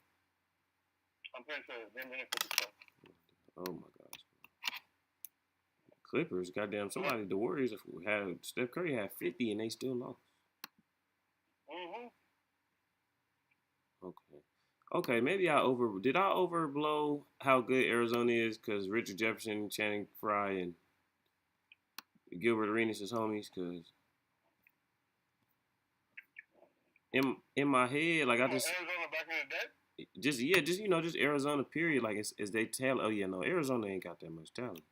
I'm pretty sure they're in for the show. Oh my gosh. Clippers, goddamn, the Warriors had Steph Curry had 50 and they still lost. Mm-hmm. Okay, maybe did I overblow how good Arizona is because Richard Jefferson, Channing Frye, and Gilbert Arenas is homies? Because in my head, like I Arizona back in the day? just just Arizona period. Like it's they talent. Oh yeah, no, Arizona ain't got that much talent.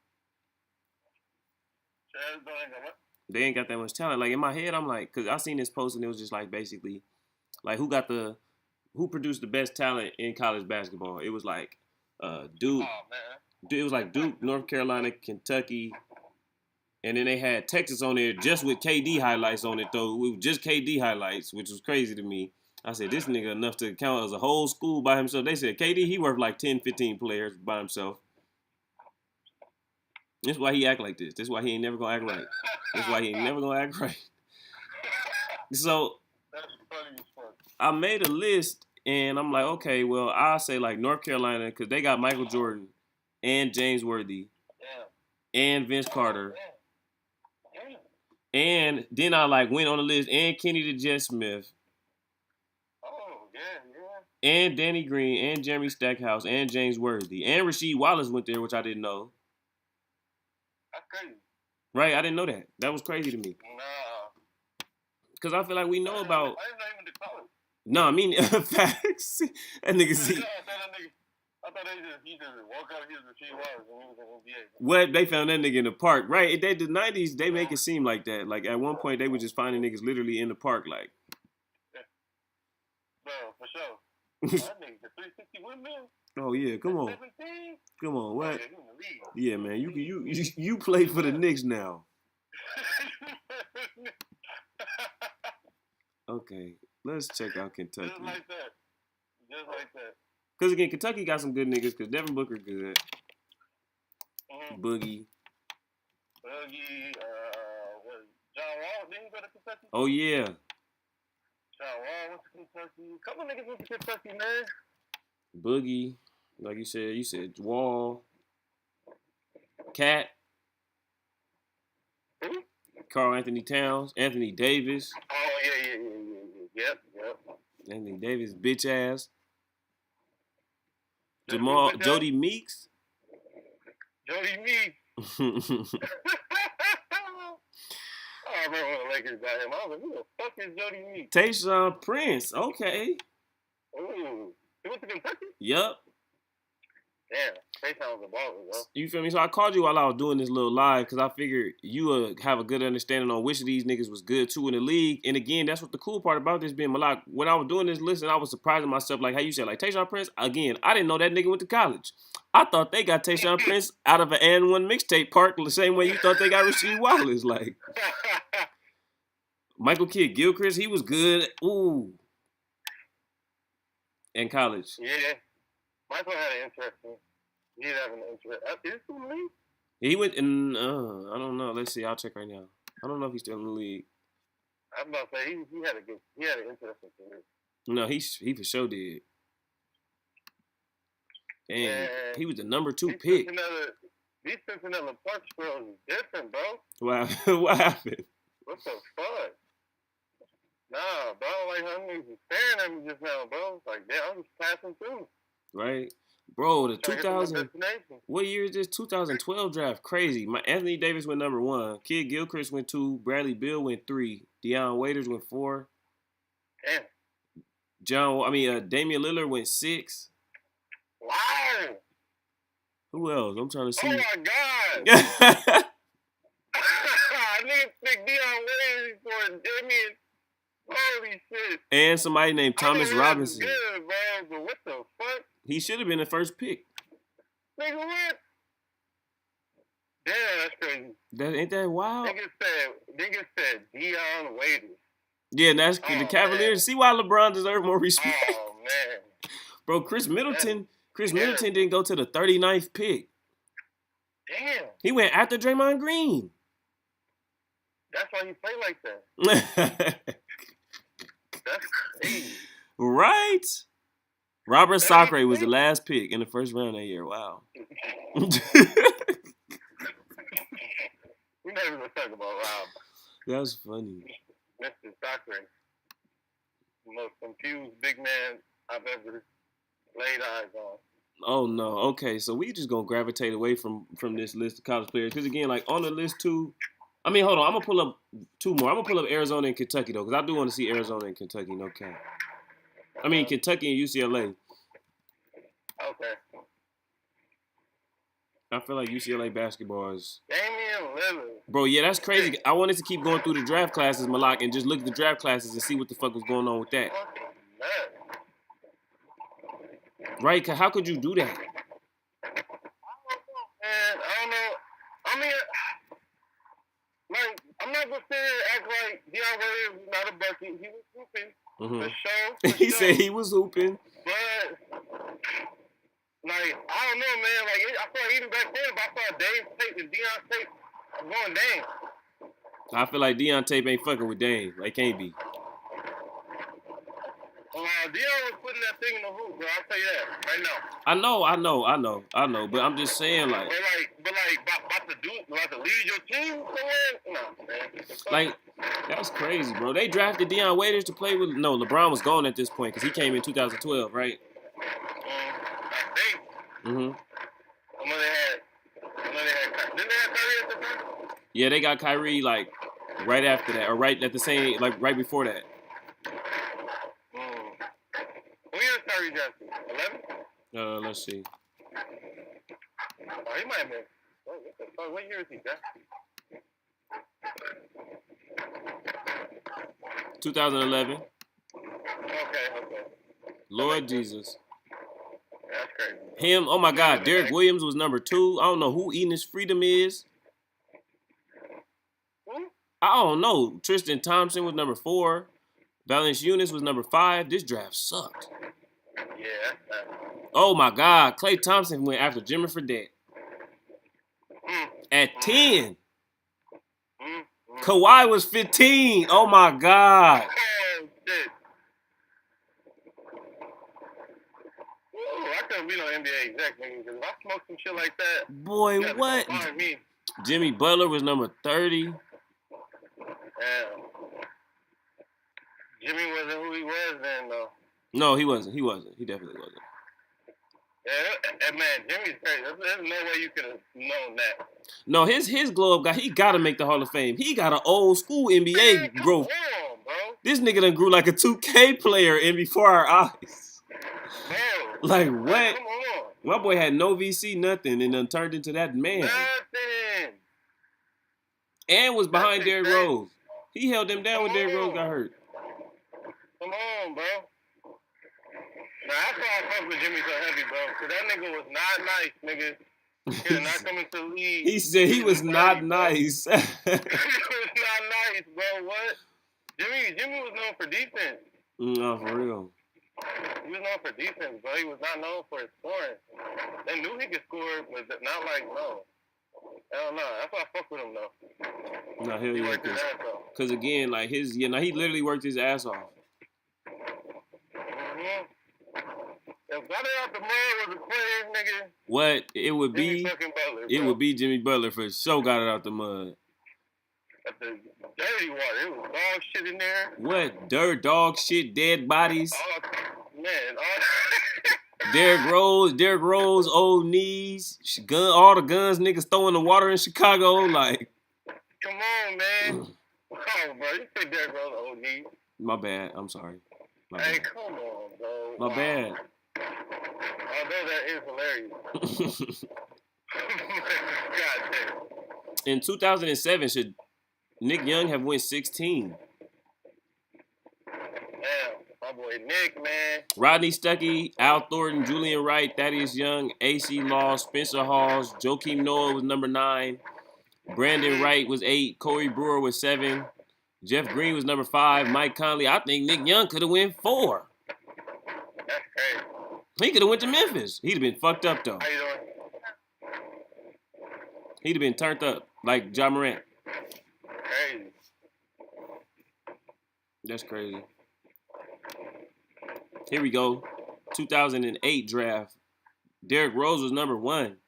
Arizona ain't got what? They ain't got that much talent. Like in my head, I'm like, cause I seen this post and it was just like basically like who produced the best talent in college basketball. It was like Duke. Oh, man. It was like Duke, North Carolina, Kentucky, and then they had Texas on there just with KD highlights on it though. It was just KD highlights, which was crazy to me. I said, this nigga enough to count as a whole school by himself. They said KD, he worth like 10, 15 players by himself. That's why he act like this. That's why he ain't never gonna act right. That's why he ain't never gonna act right. So That's funny as fuck. I made a list and I'm like, okay, well, I'll say like North Carolina because they got Michael Jordan and James Worthy Yeah. and Vince Carter. Yeah. And then I like went on the list and Kenny the Jet Smith Oh, yeah. and Danny Green and Jeremy Stackhouse and James Worthy and Rasheed Wallace went there, which I didn't know. That's crazy. Right? I didn't know that. That was crazy to me. Nah. Because I feel like we know about. I didn't know even the college. No, I mean facts. That nigga see. I thought he just walked out of his Rasheed Wallace and he was in the NBA. What they found that nigga in the park, right? They the '90s, they make it seem like that. Like at one point, they were just finding niggas literally in the park, like. Bro, for sure. That nigga, the 360 windmill. Oh yeah, come on, 17? come on, what? Oh, yeah, he in the league. Yeah, man, you play for the Knicks now. Okay, let's check out Kentucky. Just like that. Just like that. Because again, Kentucky got some good niggas. Because Devin Booker good. Mm-hmm. Boogie. What, John Wall, didn't he go to Kentucky? Oh yeah. John Wall went to Kentucky. A couple niggas went to Kentucky, man. Boogie, like you said Wall. Cat. Who? Carl Anthony Towns. Anthony Davis. Oh, yeah. Yep. Anthony Davis, bitch ass. Jody Jody Meeks. Jody Meeks. I remember when the Lakers got him. I was like, who the fuck is Jody Meeks? Tayshaun Prince. Okay. Ooh. He went to Kentucky? Yup. Damn. Tayshaun was a baller, bro. You feel me? So I called you while I was doing this little live because I figured you would have a good understanding on which of these niggas was good too in the league. And again, that's what the cool part about this being Malak. When I was doing this list, and I was surprising myself, like how you said, like Tayshaun Prince. Again, I didn't know that nigga went to college. I thought they got Tayshaun Prince out of an and one mixtape park the same way you thought they got Rasheed Wallace. Like Michael Kidd Gilchrist, he was good. Ooh. In college. Yeah. Michael had an interesting. He did have an interest. Is he still in the league? He went in. I don't know. Let's see. I'll check right now. I don't know if he's still in the league. I'm about to say he had an interesting career. No, he for sure did. And he was the number 2 pick. These Cincinnati Park Squirrels is different, bro. What happened? What the fuck? Nah, bro. Like how niggas was staring at me just now, bro. Like, yeah, I'm just passing through. Right. Bro, the 2000. What year is this? 2012 draft. Crazy. Anthony Davis went number 1. Kid Gilchrist went 2. Bradley Beal went 3. Deion Waiters went 4. Damn. Damian Lillard went 6. Wow. Who else? I'm trying to see. Oh my God. I niggas picked Deion Waiters for Damian. Holy shit. And somebody named Thomas Robinson. Good, bro, but what the fuck? He should have been the first pick. Nigga, what? Damn, that's crazy. Ain't that wild? Nigga said Deion Waiters. Yeah, that's the Cavaliers. Man. See why LeBron deserves more respect? Oh, man. Bro, Chris Middleton didn't go to the 39th pick. Damn. He went after Draymond Green. That's why he played like that. That's crazy. Right? Robert Sacre was the last pick in the first round that year. Wow. We're not even going to talk about Rob. That's funny. Mr. Sacre. The most confused big man I've ever Late eyes on. Oh no. Okay, so we just gonna gravitate away from this list of college players because again, like on the list too. I mean, hold on. I'm gonna pull up two more. I'm gonna pull up Arizona and Kentucky though, because I do want to see Arizona and Kentucky. No cap. I mean Kentucky and UCLA. Okay. I feel like UCLA basketball is. Damian Lillard. Bro, yeah, that's crazy. I wanted to keep going through the draft classes, Malak, and just look at the draft classes and see what the fuck was going on with that. Fucking nuts. Right? 'Cause how could you do that? Man, I don't know. I mean, like, I'm not gonna sit here and act like Deion Waiters was not a bucket. He was hooping for sure. He said he was hooping. But, like, I don't know, man. Like, I feel like even back then, if I saw Dame Tate and Deion Tate, I'm going Dame. I feel like Deion Tape ain't fucking with Dame. Like, can't be. Deion was putting that thing in the hoop, bro. I'll tell you that right now. I know. But I'm just saying, like, about to lead your team somewhere? No, man. like, that's crazy, bro. They drafted Deion Waiters to play with. No, LeBron was gone at this point because he came in 2012, right? I think. Mm-hmm. I know they had. Didn't they have Kyrie at the time? Yeah, they got Kyrie like right after that, or right at the same, like right before that. When year is Kyrie drafted? 11? Let's see. Oh, he might have been. What year is he drafted? 2011. Okay. Lord Jesus. That's crazy. Him, oh my God, Derek Williams was number 2. I don't know who Enos Freedom is. I don't know. Tristan Thompson was number 4. Valanciunas was number 5. This draft sucked. Yeah. Oh my God, Klay Thompson went after Jimmy Fredette. At 10. Kawhi was 15. Oh my God. Oh, shit. Ooh, I couldn't be no NBA exec, nigga, because if I smoke some shit like that, boy, what? Me. Jimmy Butler was number 30. Damn. Jimmy wasn't who he was then, though. No, he wasn't. He definitely wasn't. Yeah, man, Jimmy's crazy. There's no way you could have known that. No, his glow up guy, he gotta make the Hall of Fame. He got an old school NBA growth. On, bro. This nigga done grew like a 2K player in before our eyes. Bro. Like what? Come on. My boy had no VC, nothing, and then turned into that man. Nothing. And was behind Derrick Rose. He held them down when Derrick Rose got hurt. Come on, bro. Now, that's why I fuck with Jimmy so heavy, bro. Because that nigga was not nice, nigga. He did not come into the league. He said he was not nice. He was not nice, bro. What? Jimmy was known for defense. No, for real. He was known for defense, bro. He was not known for his scoring. They knew he could score, but not like, no. Hell no. That's why I fuck with him, though. No, hell He yeah. worked his ass off. Because again, like he literally worked his ass off. Mm-hmm. If Got It Out the Mud was a player, nigga. What? It would be Jimmy Butler for sure. Got it out the mud. At the dirty water. It was dog shit in there. What? Dirt, dog shit, dead bodies. Man. Derrick Rose, old knees, all the guns niggas throw in the water in Chicago. Like, come on, man. Oh, bro. You say Derrick Rose, old knees. My bad. I'm sorry. Hey, come on, bro. My bad. Although that is hilarious. God damn. In 2007, should Nick Young have went 16? Damn, my boy Nick, man. Rodney Stuckey, Al Thornton, Julian Wright, Thaddeus Young, A.C. Law, Spencer Hawes, Joakim Noah was number 9. Brandon Wright was 8. Corey Brewer was 7. Jeff Green was number 5. Mike Conley. I think Nick Young could have went 4. That's crazy. He could have went to Memphis. He'd have been fucked up, though. How you doing? He'd have been turned up like Ja Morant. Crazy. That's crazy. Here we go. 2008 draft. Derrick Rose was number 1.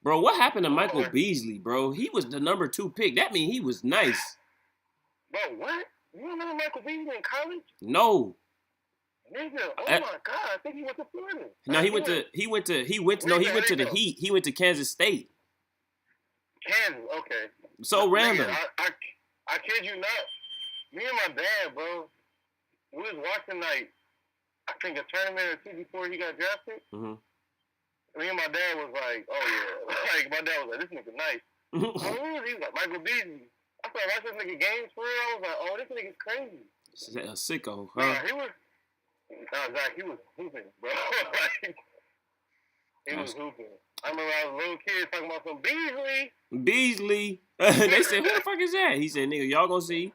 Bro, what happened to Michael Beasley, bro? He was the number 2 pick. That means he was nice. Bro, what? You remember Michael Beasley in college? No. Nigga, oh my God, I think he went to Florida. No, he went to the Heat. He went to Kansas State. Kansas, okay. So random. Nigga, I kid you not. Me and my dad, bro, we was watching like I think a tournament or two before he got drafted. Mm-hmm. Me and my dad was like, oh yeah, like my dad was like, this nigga nice. He was like Michael Beasley. I started watching this nigga games for real. I was like, oh, this nigga's crazy. A sicko, huh? Nah, he was hooping, bro. Like, he was hooping. I remember I was a little kid talking about some Beasley. They said, who the fuck is that? He said, nigga, y'all gonna see.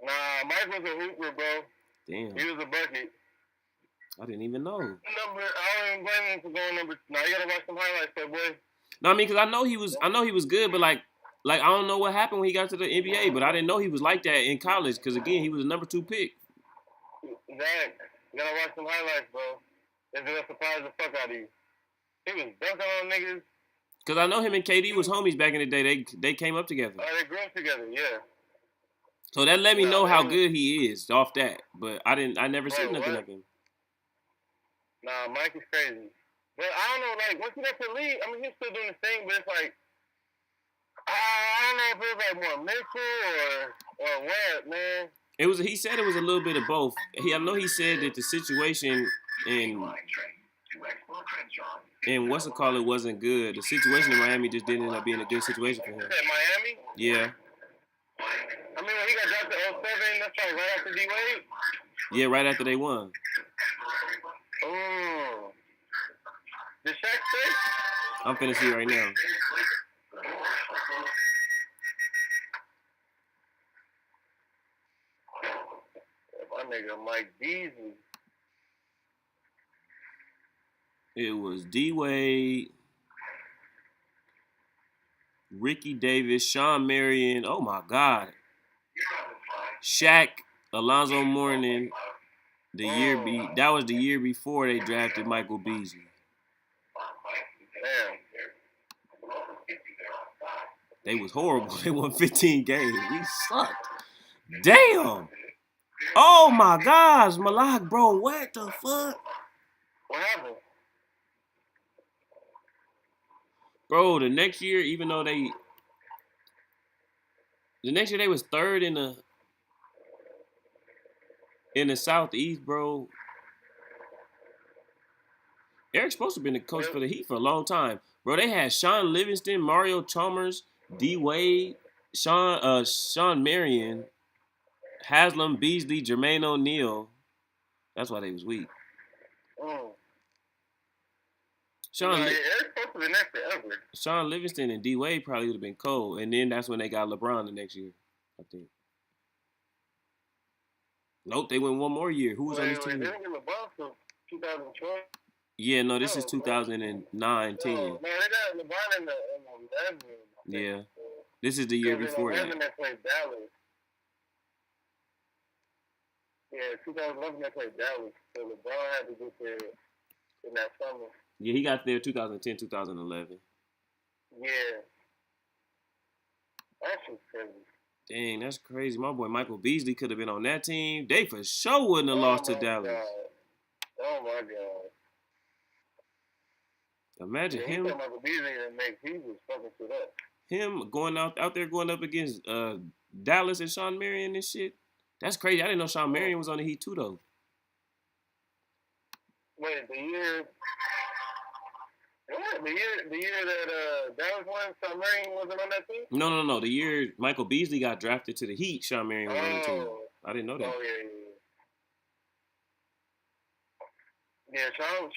Nah, Mike was a hooper, bro. Damn. He was a bucket. I didn't even know. I don't even blame him for going number. Now you gotta watch some highlights, that boy. No, I mean, cause I know he was good, but like I don't know what happened when he got to the NBA, but I didn't know he was like that in college. Cause again, he was a number 2 pick. Zach, you gotta watch some highlights, bro. It's gonna surprise the fuck out of you. He was dunking on niggas. Cause I know him and KD was homies back in the day. They came up together. Oh, they grew up together, yeah. So that let me know how good he is off that. But I never seen nothing of him. Nah, Mike is crazy. But I don't know, like, once he left the league, I mean, he's still doing the thing, but it's like, I don't know if it was like more mental or what, man. He said it was a little bit of both. I know he said that the situation in what's it called, it wasn't good. The situation in Miami just didn't end up being a good situation for him. Miami? Yeah. I mean, when he got drafted in 07, that's like right after D-Wade? Yeah, right after they won. Oh. Did Shaq stay? I'm finna see right now. My nigga Mike Beasley. It was D-Wade, Ricky Davis, Sean Marion. Oh my God. Shaq, Alonzo Mourning. That was the year before they drafted Michael Beasley. Damn. They was horrible. They won 15 games. We sucked. Damn. Oh my gosh, Malak, bro, what the fuck? What happened? Bro, the next year they was third in the Southeast, bro. Eric's supposed to have been the coach for the Heat for a long time. Bro, they had Sean Livingston, Mario Chalmers, D-Wade, Sean Marion, Haslam, Beasley, Jermaine O'Neal. That's why they was weak. Sean Livingston and D-Wade probably would have been cold. And then that's when they got LeBron the next year, I think. Nope, they went one more year. Who was on this team? They didn't get LeBron till 2012. Yeah, no, this is 2009-10. No, they got LeBron in the 11. Yeah. This is the year before that. 2011 they played Dallas. Yeah, 2011 they played Dallas. So LeBron had to get there in that summer. Yeah, he got there 2010, 2011. Yeah. That's just crazy. Dang, that's crazy. My boy Michael Beasley could have been on that team. They for sure wouldn't have lost to Dallas. God. Oh, my God. Imagine him. Michael Beasley he was fucking shit up. Him going out there going up against Dallas and Sean Marion and shit. That's crazy. I didn't know Sean Marion was on the Heat too, though. Wait, the year that Dallas won, Sean Marion wasn't on that team? No. The year Michael Beasley got drafted to the Heat, Sean Marion was on the team. I didn't know that. Oh, yeah. Yeah, Sean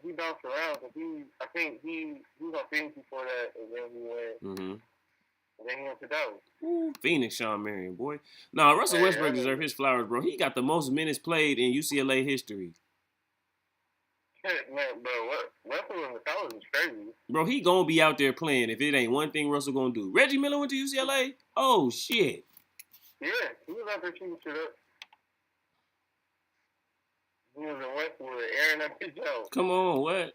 he bounced around because I think he was on Phoenix before that, and then he went. And then he went to Dallas. Ooh, Phoenix, Sean Marion, boy. Nah, Russell Westbrook deserves his flowers, bro. He got the most minutes played in UCLA history. Shit, man, bro, Russell in the college is crazy. Bro, he gonna be out there playing if it ain't one thing Russell gonna do. Reggie Miller went to UCLA? Oh, shit. Yeah, he was out there shooting shit up. He was in Westwood, airing up his joke. Come on, what? Like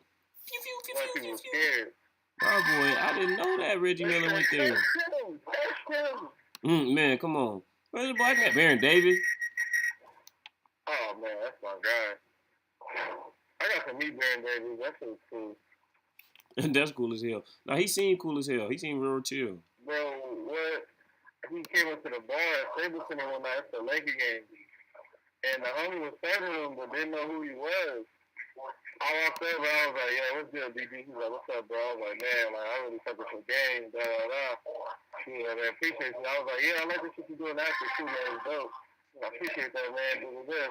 he was scared. Oh, boy, I didn't know that Reggie Miller went there. That's him. Man, come on. Where's the black man? Baron Davis? Oh, man, that's my guy. I got some meat bearing babies. That shit's cool. That's cool as hell. Now he seemed cool as hell. He seemed real chill. Bro, what? He came up to the bar at Stapleton one night after the Laker game, and the homie was serving him but didn't know who he was. I walked over, I was like, "Yo, what's good, BB?" He's like, "What's up, bro?" I was like, "Man, like I really fucking some game, da da da." You know, man, appreciate you. I was like, "Yeah, I like the shit you doing after too, man. It's dope. I appreciate that, man. Do this."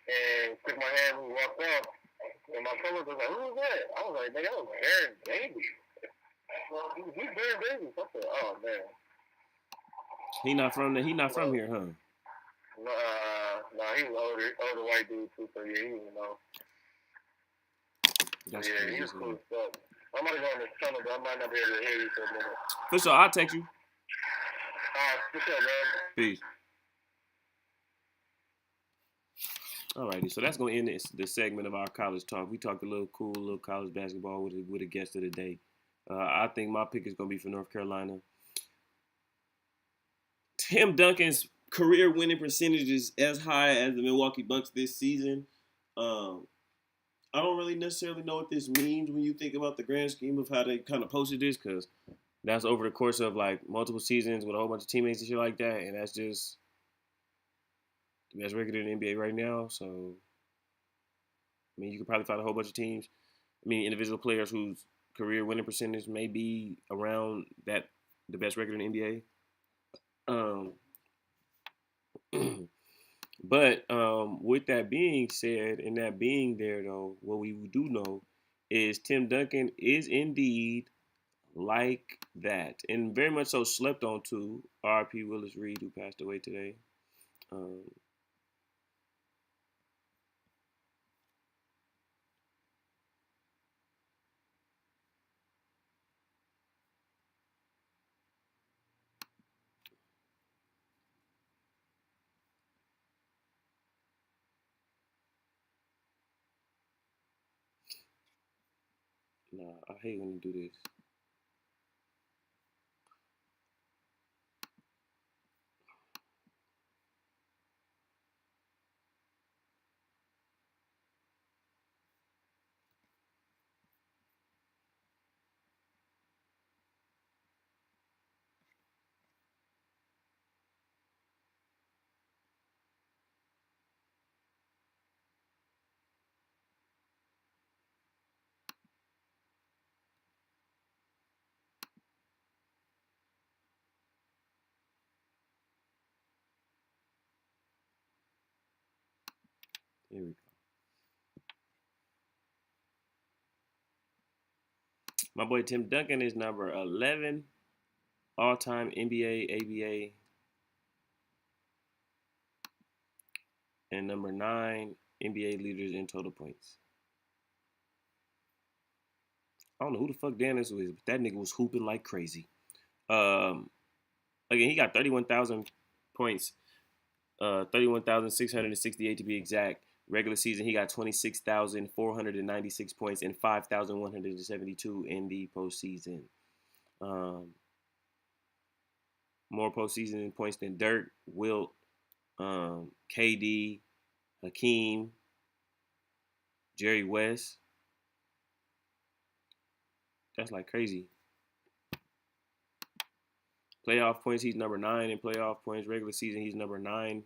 And shook my hand and we walked off. And my fellas was like, "Who was that?" I was like, "Nigga, that was Baron Davis." He's Baron Davis. I said, "Oh man." He not from here, huh? Nah, he was older white dude too. So yeah, he was That's yeah, crazy. he was cool stuff. I'm gonna go on this tunnel, but I might not be able to hear you for a minute. For sure, I'll text you. What's up, man? Peace. Alrighty, so that's gonna end this segment of our college talk. We talked a little college basketball with a guest of the day. I think my pick is gonna be for North Carolina. Tim Duncan's career winning percentage is as high as the Milwaukee Bucks this season. I don't really necessarily know what this means when you think about the grand scheme of how they kind of posted this, because that's over the course of like multiple seasons with a whole bunch of teammates and shit like that, and that's just the best record in the NBA right now. So, I mean, you could probably find a whole bunch of teams. I mean, individual players whose career winning percentage may be around the best record in the NBA. But with that being said, and that being there, though, what we do know is Tim Duncan is indeed like that, and very much so slept on too. R.P. Willis Reed, who passed away today. Nah, I hate when you do this. Here we go. My boy Tim Duncan is number 11 all-time NBA, ABA, and number 9 NBA leaders in total points. I don't know who the fuck Dennis was, but that nigga was hooping like crazy. Again, he got 31,000 points, 31,668 to be exact. Regular season, he got 26,496 points and 5,172 in the postseason. More postseason points than Dirk, Wilt, KD, Hakeem, Jerry West. That's like crazy. Playoff points, he's number 9 in playoff points. Regular season, he's number 9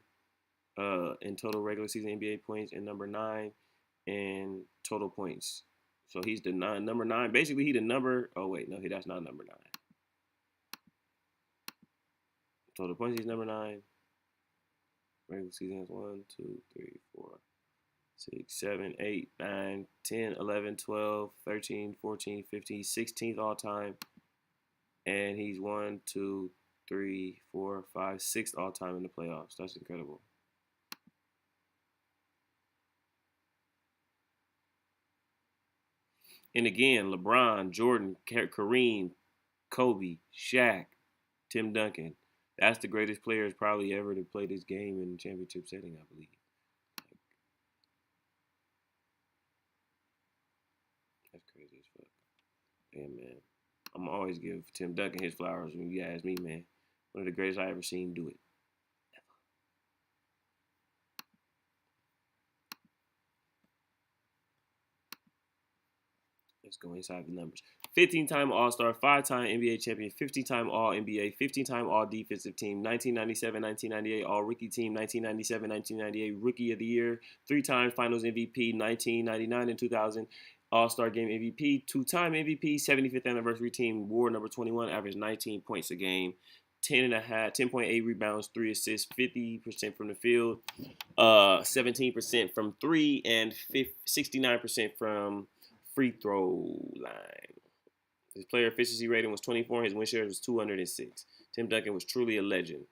in total regular season NBA points and number 9 in total points. So he's the number 9. Basically, he the number. Oh wait, no, that's not number 9. Total points, he's number 9. Regular season is 1, 2, 3, 4, 6, 7, 8, 9, 10, 11, 12, 13, 14, 15, 16th all time. And he's 1, 2, 3, 4, 5, 6th all time in the playoffs. That's incredible. And again, LeBron, Jordan, Kareem, Kobe, Shaq, Tim Duncan. That's the greatest players probably ever to play this game in a championship setting, I believe. That's crazy as fuck. Yeah, man. I'm gonna always give Tim Duncan his flowers when you ask me, man. One of the greatest I ever seen do it. Let's go inside the numbers. 15-time All-Star, 5-time NBA champion, 15-time All-NBA, 15-time All-Defensive Team, 1997-1998 All-Rookie Team, 1997-1998 Rookie of the Year, 3-time Finals MVP, 1999 and 2000 All-Star Game MVP, 2-time MVP, 75th Anniversary Team, War number 21, averaged 19 points a game, 10.8 rebounds, 3 assists, 50% from the field, 17% from 3, and 69% from free throw line. His player efficiency rating was 24. His win share was 206. Tim Duncan was truly a legend.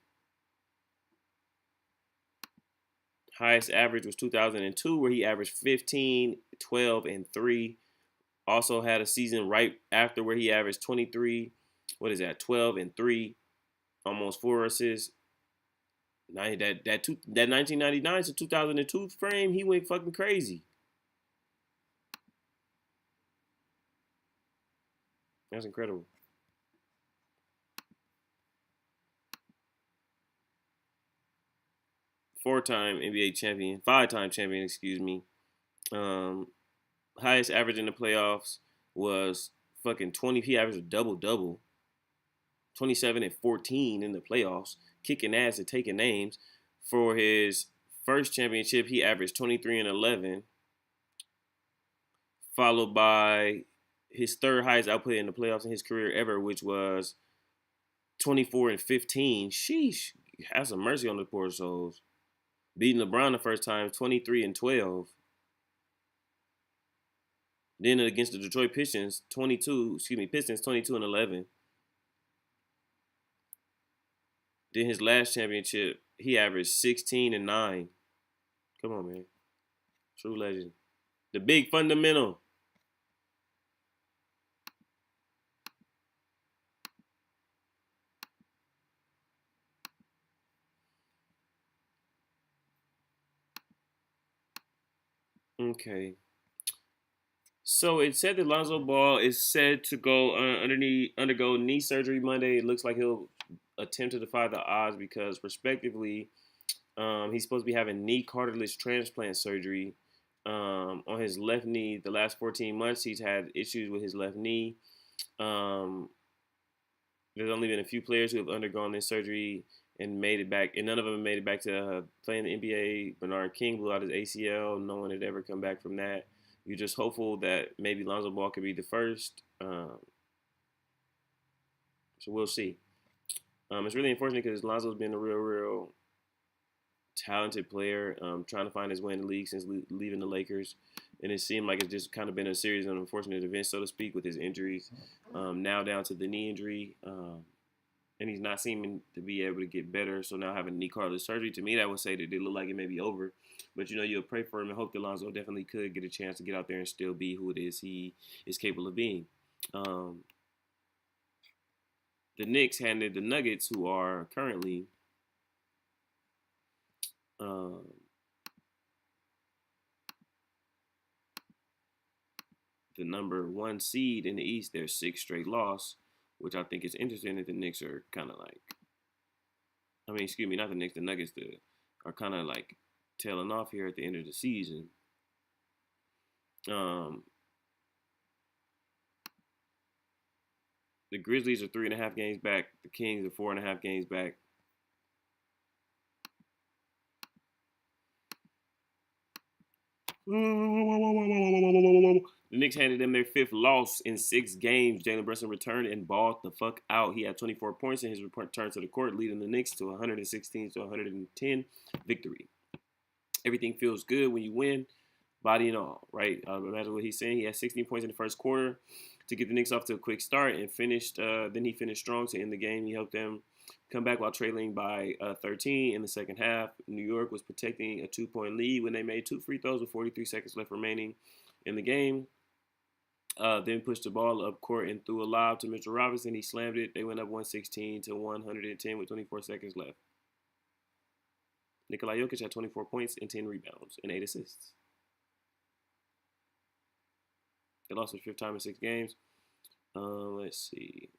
Highest average was 2002, where he averaged 15, 12, and 3. Also had a season right after where he averaged 23. 12 and 3, almost 4 assists. That 1999 to 2002 frame, he went fucking crazy. That's incredible. 4-time NBA champion, 5-time champion, excuse me. Highest average in the playoffs was fucking 20. He averaged a double-double. 27 and 14 in the playoffs, kicking ass and taking names. For his first championship, he averaged 23 and 11, followed by his third highest output in the playoffs in his career ever, which was 24 and 15. Sheesh, have some mercy on the poor souls. Beating LeBron the first time, 23 and 12. Then against the Detroit Pistons, 22 and 11. Then his last championship, he averaged 16 and 9. Come on, man. True legend. The big fundamental. Okay. So it said that Lonzo Ball is said to go undergo knee surgery Monday. It looks like he'll attempt to defy the odds because, respectively, he's supposed to be having knee cartilage transplant surgery on his left knee. The last 14 months, he's had issues with his left knee. There's only been a few players who have undergone this surgery and made it back, and none of them made it back to playing the NBA. Bernard King blew out his ACL. No one had ever come back from that. You're just hopeful that maybe Lonzo Ball could be the first. So we'll see. It's really unfortunate because Lonzo's been a real talented player, trying to find his way in the league since leaving the Lakers. And it seemed like it's just kind of been a series of unfortunate events, so to speak, with his injuries. Now down to the knee injury. And he's not seeming to be able to get better. So now having knee cartilage surgery, to me, that would say that it look like it may be over. But, you'll pray for him and hope that Lonzo definitely could get a chance to get out there and still be who it is he is capable of being. The Knicks handed the Nuggets, who are currently the number 1 seed in the East, their 6th straight loss, which I think is interesting that the Knicks are kind of like, not the Knicks, the Nuggets are kind of like tailing off here at the end of the season. The Grizzlies are 3.5 games back. The Kings are 4.5 games back. The Knicks handed them their 5th loss in 6 games. Jalen Brunson returned and balled the fuck out. He had 24 points in his return to the court, leading the Knicks to 116-110 victory. Everything feels good when you win, body and all, right? Imagine what he's saying. He had 16 points in the first quarter to get the Knicks off to a quick start and finished. Then he finished strong to end the game. He helped them come back while trailing by 13 in the second half. New York was protecting a 2-point lead when they made 2 free throws with 43 seconds left remaining in the game. Then pushed the ball up court and threw a lob to Mitchell Robinson. He slammed it. They went up 116-110 with 24 seconds left. Nikola Jokic had 24 points and 10 rebounds and 8 assists. They lost for the 5th time in 6 games. Let's see.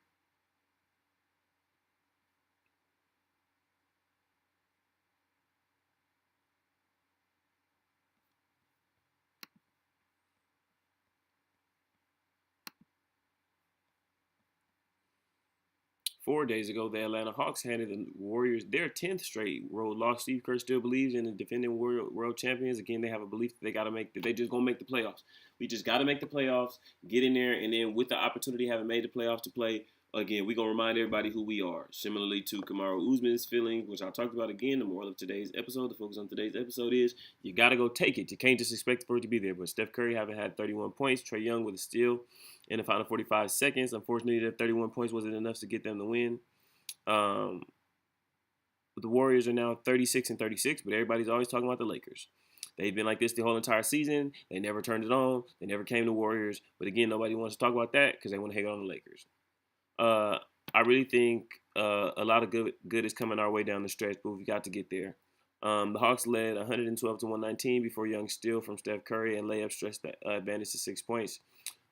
4 days ago, the Atlanta Hawks handed the Warriors their 10th straight road loss. Steve Kerr still believes in the defending world champions. Again, they have a belief that they just gonna make the playoffs. We just got to make the playoffs, get in there, and then with the opportunity having made the playoffs to play again, we're gonna remind everybody who we are. Similarly to Kamaru Usman's feeling, which I talked about again, the moral of today's episode, the focus on today's episode is you gotta go take it. You can't just expect for it to be there. But Steph Curry having had 31 points, Trae Young with a steal in the final 45 seconds. Unfortunately, that 31 points wasn't enough to get them the win. The Warriors are now 36-36, but everybody's always talking about the Lakers. They've been like this the whole entire season. They never turned it on. They never came to Warriors. But again, nobody wants to talk about that because they want to hang on the Lakers. I really think a lot of good is coming our way down the stretch, but we got to get there. The Hawks led 112-119 before Young steal from Steph Curry and layup stretched the advantage to 6 points.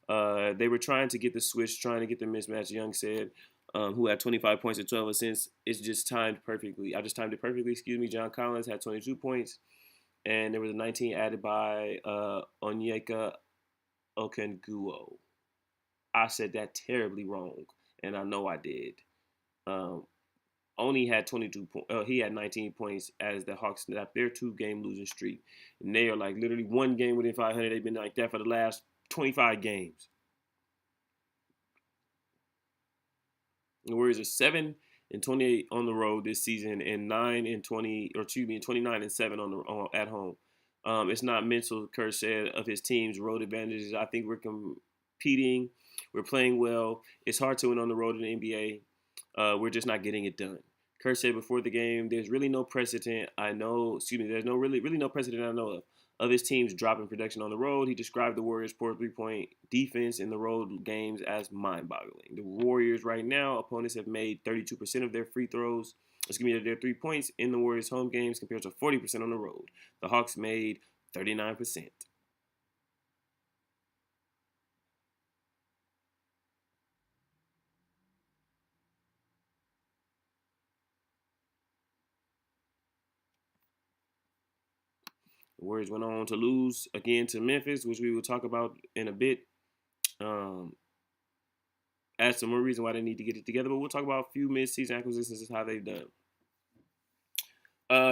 They were trying to get the switch, trying to get the mismatch. Young said, who had 25 points and 12 assists. It's just timed perfectly. I just timed it perfectly. John Collins had 22 points, and there was a 19 added by Onyeka Okongwu. I said that terribly wrong, and I know I did. Only had 22 points. He had 19 points as the Hawks snapped their 2-game losing streak, and they are like literally one game within 500. They've been like that for the last 25 games. The Warriors are 7-28 on the road this season, and 29-7 at home. It's not mental, Kerr said, of his team's road advantages. I think we're competing. We're playing well. It's hard to win on the road in the NBA. We're just not getting it done. Kerr said before the game, there's really no precedent there's really no precedent I know of his teams dropping production on the road. He described the Warriors' poor three-point defense in the road games as mind-boggling. The Warriors right now, opponents have made 32% of their their 3 points in the Warriors' home games compared to 40% on the road. The Hawks made 39%. The Warriors went on to lose again to Memphis, which we will talk about in a bit. Add some more reason why they need to get it together, but we'll talk about a few mid-season acquisitions and how they've done.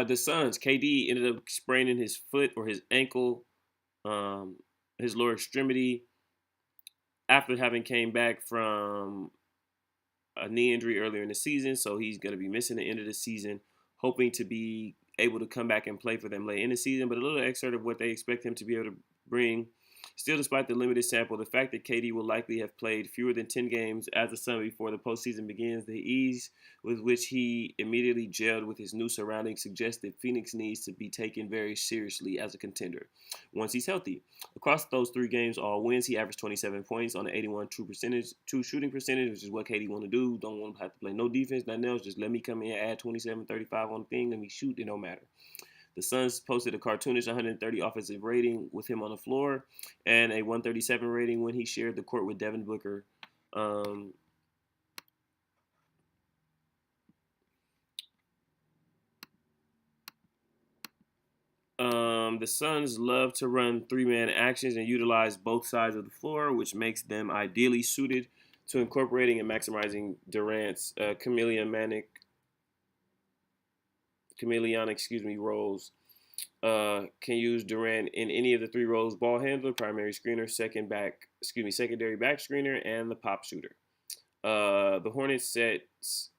The Suns, KD ended up spraining his foot or his ankle, his lower extremity, after having came back from a knee injury earlier in the season. So he's going to be missing the end of the season, hoping to be able to come back and play for them late in the season. But a little excerpt of what they expect him to be able to bring. Still, despite the limited sample, the fact that KD will likely have played fewer than 10 games as a Sun before the postseason begins, the ease with which he immediately gelled with his new surroundings suggests that Phoenix needs to be taken very seriously as a contender once he's healthy. Across those 3 games, all wins, he averaged 27 points on an 81 true shooting percentage, which is what KD want to do. Don't want to have to play no defense, nothing else. Just let me come in, add 27, 35 on the thing, let me shoot, it don't matter. The Suns posted a cartoonish 130 offensive rating with him on the floor and a 137 rating when he shared the court with Devin Booker. The Suns love to run 3-man actions and utilize both sides of the floor, which makes them ideally suited to incorporating and maximizing Durant's chameleonic roles. Can use Durant in any of the 3 roles: ball handler, primary screener, secondary back screener, and the pop shooter. The Hornets sets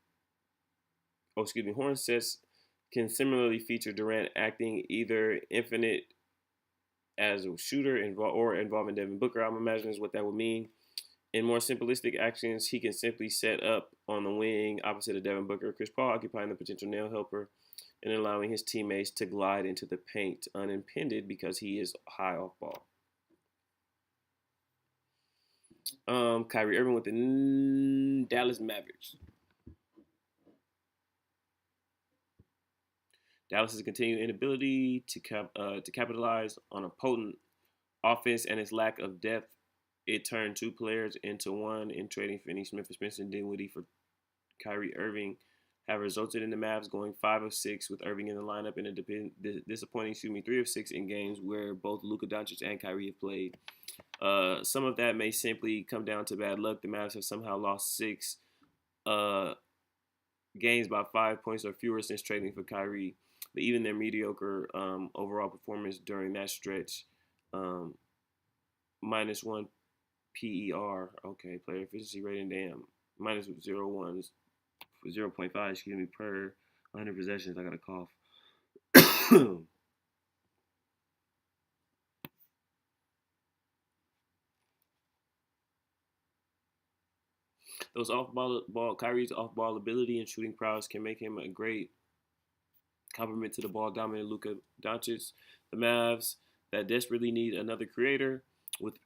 can similarly feature Durant acting either infinite as a shooter or involving Devin Booker. I'm imagining is what that would mean. In more simplistic actions, he can simply set up on the wing opposite of Devin Booker, Chris Paul occupying the potential nail helper and allowing his teammates to glide into the paint unimpeded because he is high off ball. Kyrie Irving with the Dallas Mavericks. Dallas' continued inability to capitalize on a potent offense and its lack of depth. It turned 2 players into one in trading Finney Smith, Spencer Dinwiddie for Kyrie Irving have resulted in the Mavs going 5 of 6 with Irving in the lineup and a disappointing 3 of 6 in games where both Luka Doncic and Kyrie have played. Some of that may simply come down to bad luck. The Mavs have somehow lost 6 gains by 5 points or fewer since trading for Kyrie. But even their mediocre overall performance during that stretch, um, -1 PER, okay, player efficiency rating, damn, -0.1, 0.5, excuse me, per 100 possessions. I got a cough. Those Kyrie's off ball ability and shooting prowess can make him a great complement to the ball dominant Luka Doncic. The Mavs that desperately need another creator with,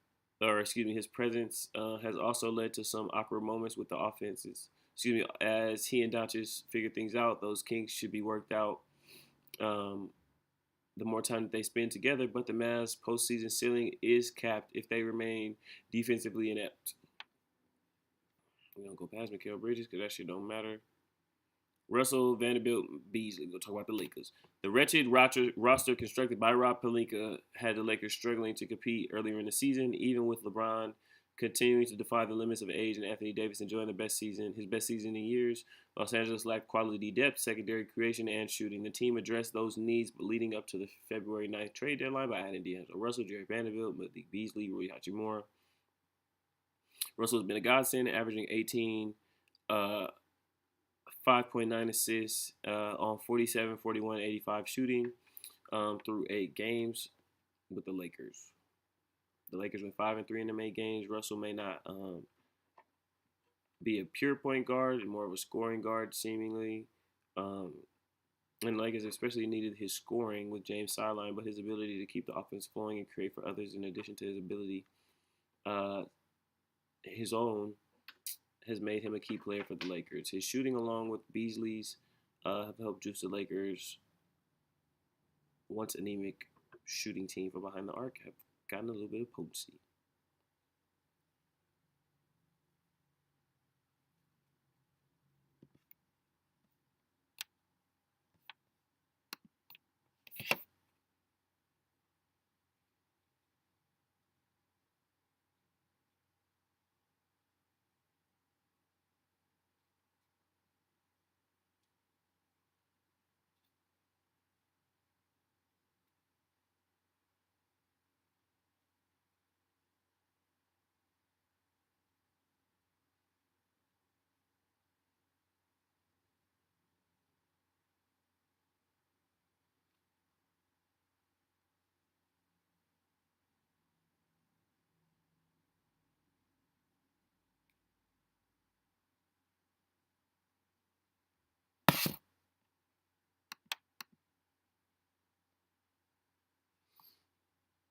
or excuse me, his presence has also led to some awkward moments with the offenses. Excuse me, as he and Doncic figure things out, those kinks should be worked out. Um, the more time that they spend together, but the Mavs' postseason ceiling is capped if they remain defensively inept. We don't go past Mikal Bridges because that shit don't matter. Russell, Vanderbilt, Beasley. We'll talk about the Lakers. The wretched roster constructed by Rob Pelinka had the Lakers struggling to compete earlier in the season, even with LeBron continuing to defy the limits of age and Anthony Davis enjoying his best season in years. Los Angeles lacked quality depth, secondary creation, and shooting. The team addressed those needs leading up to the February 9th trade deadline by adding D'Angelo Russell, Jerry Vanderbilt, Malik Beasley, Rui Hachimura. Russell has been a godsend, averaging 18, 5.9 assists on 47, 41, 85 shooting through 8 games with the Lakers. The Lakers went 5-3 in the 8 games. Russell may not be a pure point guard, more of a scoring guard, seemingly. And Lakers especially needed his scoring with James sideline, but his ability to keep the offense flowing and create for others, in addition to his ability, his own, has made him a key player for the Lakers. His shooting, along with Beasley's, have helped juice the Lakers' once anemic shooting team from behind the arc have gotten a little bit of potency.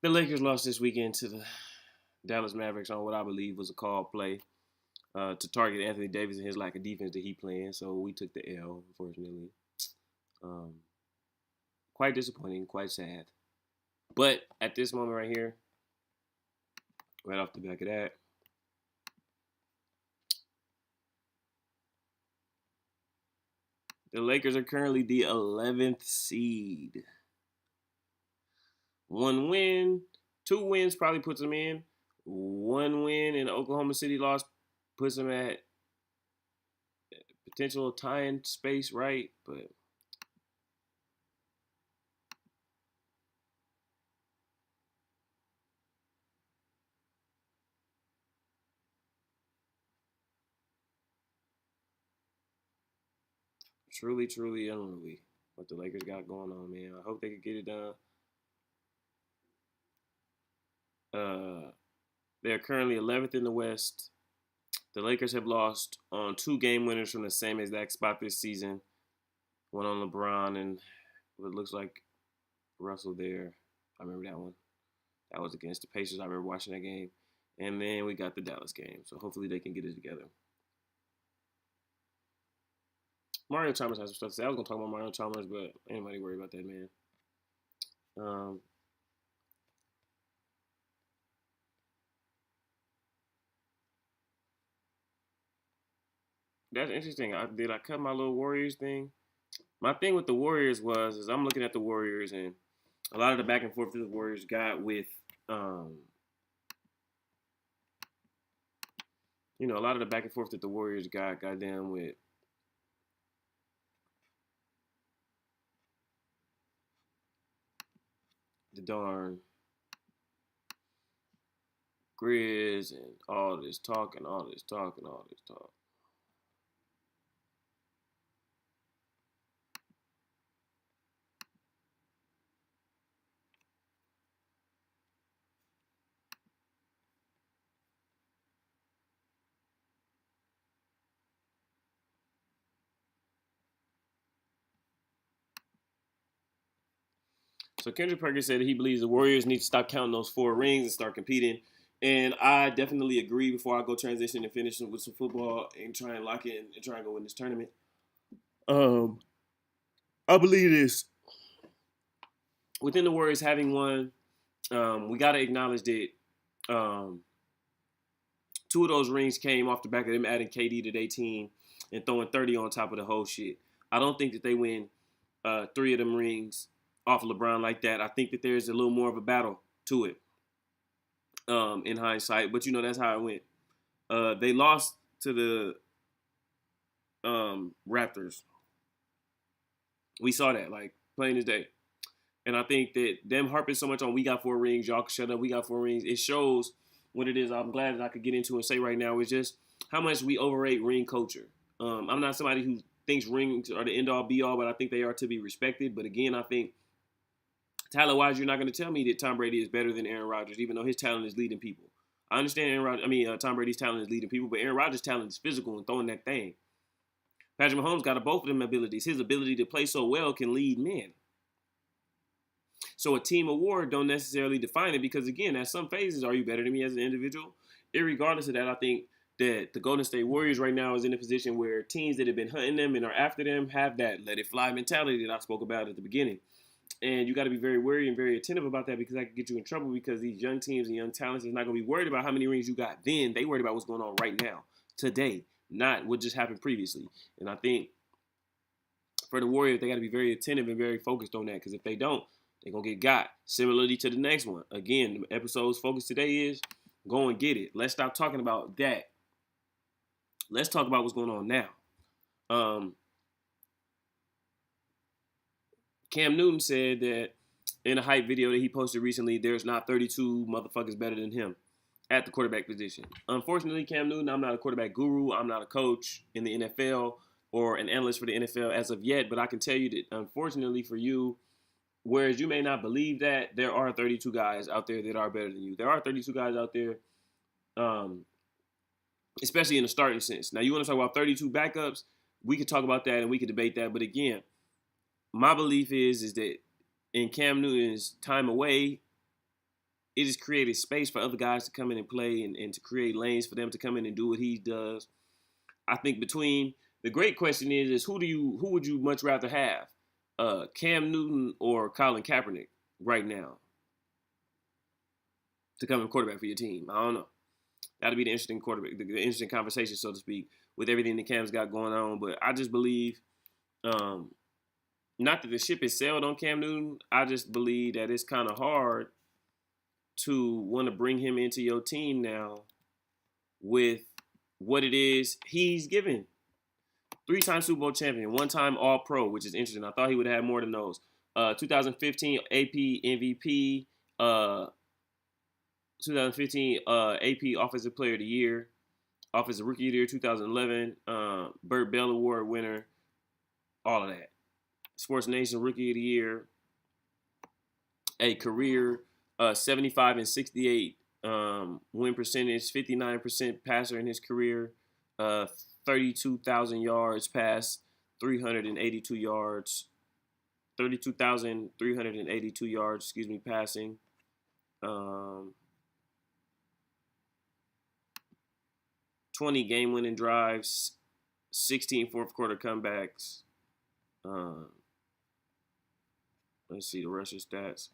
The Lakers lost this weekend to the Dallas Mavericks on what I believe was a call play to target Anthony Davis and his lack of defense that he playing. So we took the L, unfortunately. Quite disappointing, quite sad. But at this moment right here, right off the back of that, the Lakers are currently the 11th seed. 1 win, 2 wins probably puts them in. 1 win and Oklahoma City loss puts them at potential tying space, right? But truly, truly unruly what the Lakers got going on, man. I hope they could get it done. They're currently 11th in the West. The Lakers have lost on 2 game winners from the same exact spot this season. One on LeBron and what looks like Russell there. I remember that one. That was against the Pacers. I remember watching that game. And then we got the Dallas game. So hopefully they can get it together. Mario Chalmers has some stuff to say. I was going to talk about Mario Chalmers, but anybody worry about that, man. That's interesting. Did I cut my little Warriors thing? My thing with the Warriors is I'm looking at the Warriors and a lot of the back and forth that the Warriors got with, a lot of the back and forth that the Warriors got, goddamn, with the darn Grizz and all this talk and all this talk and all this talk. So Kendrick Perkins said that he believes the Warriors need to stop counting those 4 rings and start competing. And I definitely agree before I go transition and finish with some football and try and lock in and try and go win this tournament. I believe this. Within the Warriors having won, we got to acknowledge that 2 of those rings came off the back of them adding KD to their team and throwing 30 on top of the whole shit. I don't think that they win 3 of them rings off of LeBron like that. I think that there's a little more of a battle to it in hindsight. But, that's how it went. They lost to the Raptors. We saw that, like, plain as day. And I think that them harping so much on we got 4 rings, y'all can shut up, we got 4 rings, it shows what it is I'm glad that I could get into and say right now is just how much we overrate ring culture. I'm not somebody who thinks rings are the end-all, be-all, but I think they are to be respected. But again, I think talent-wise, you're not going to tell me that Tom Brady is better than Aaron Rodgers, even though his talent is leading people. I understand Tom Brady's talent is leading people, but Aaron Rodgers' talent is physical and throwing that thing. Patrick Mahomes got both of them abilities. His ability to play so well can lead men. So a team award don't necessarily define it because, again, at some phases, are you better than me as an individual? Irregardless of that, I think that the Golden State Warriors right now is in a position where teams that have been hunting them and are after them have that let it fly mentality that I spoke about at the beginning. And you got to be very wary and very attentive about that because that could get you in trouble because these young teams and young talents is not going to be worried about how many rings you got then. They worried about what's going on right now, today, not what just happened previously. And I think for the Warriors, they got to be very attentive and very focused on that because if they don't, they're going to get got. Similarly to the next one. Again, the episode's focus today is go and get it. Let's stop talking about that. Let's talk about what's going on now. Cam Newton said that in a hype video that he posted recently, there's not 32 motherfuckers better than him at the quarterback position. Unfortunately, Cam Newton, I'm not a quarterback guru. I'm not a coach in the NFL or an analyst for the NFL as of yet, but I can tell you that unfortunately for you, whereas you may not believe that, there are 32 guys out there that are better than you. There are 32 guys out there, especially in the starting sense. Now, you want to talk about 32 backups, we could talk about that and we could debate that. But again, my belief is that in Cam Newton's time away, it has created space for other guys to come in and play and to create lanes for them to come in and do what he does. I think the great question is who would you much rather have? Cam Newton or Colin Kaepernick right now to come and quarterback for your team? I don't know. That'll be the interesting interesting conversation, so to speak, with everything that Cam's got going on. But I just believe, not that the ship is sailed on Cam Newton, I just believe that it's kind of hard to want to bring him into your team now with what it is he's given. 3-time Super Bowl champion, 1-time All-Pro, which is interesting. I thought he would have had more than those. 2015 AP MVP, 2015 AP Offensive Player of the Year, Offensive Rookie of the Year, 2011, Burt Bell Award winner, all of that. Sports Nation Rookie of the Year, a career 75 and 68 win percentage, 59% passer in his career, 32,000 yards passed, 382 yards, 32,382 yards, passing. 20 game-winning drives, 16 fourth-quarter comebacks. Let's see the Russia stats.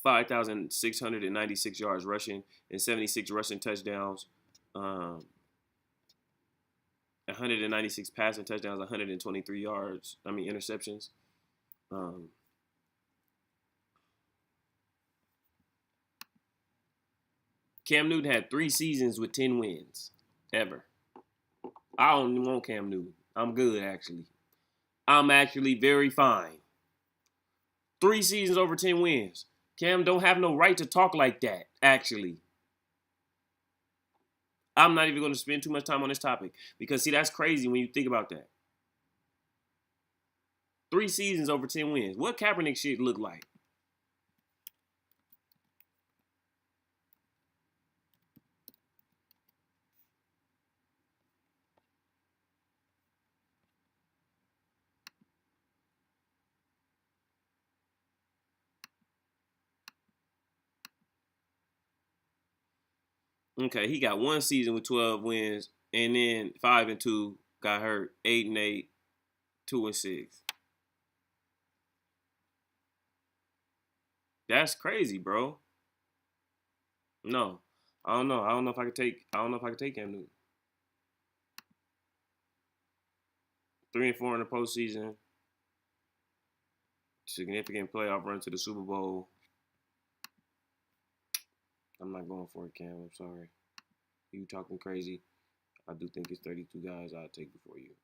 5,696 yards rushing and 76 rushing touchdowns. 196 passing touchdowns, 123 interceptions. Cam Newton had 3 seasons with 10 wins, ever. I don't want Cam Newton. I'm good, actually. I'm actually very fine. 3 seasons over 10 wins. Cam don't have no right to talk like that, actually. I'm not even going to spend too much time on this topic because, see, that's crazy when you think about that. 3 seasons over 10 wins. What Kaepernick shit look like? Okay, he got 1 season with 12 wins, and then 5-2 got hurt, 8-8, 2-6. That's crazy, bro. No, I don't know. I don't know if I could take. I don't know if I could take Cam Newton. 3-4 in the postseason, significant playoff run to the Super Bowl. I'm not going for it, Cam. I'm sorry. You talking crazy? I do think it's 32 guys I'll take before you.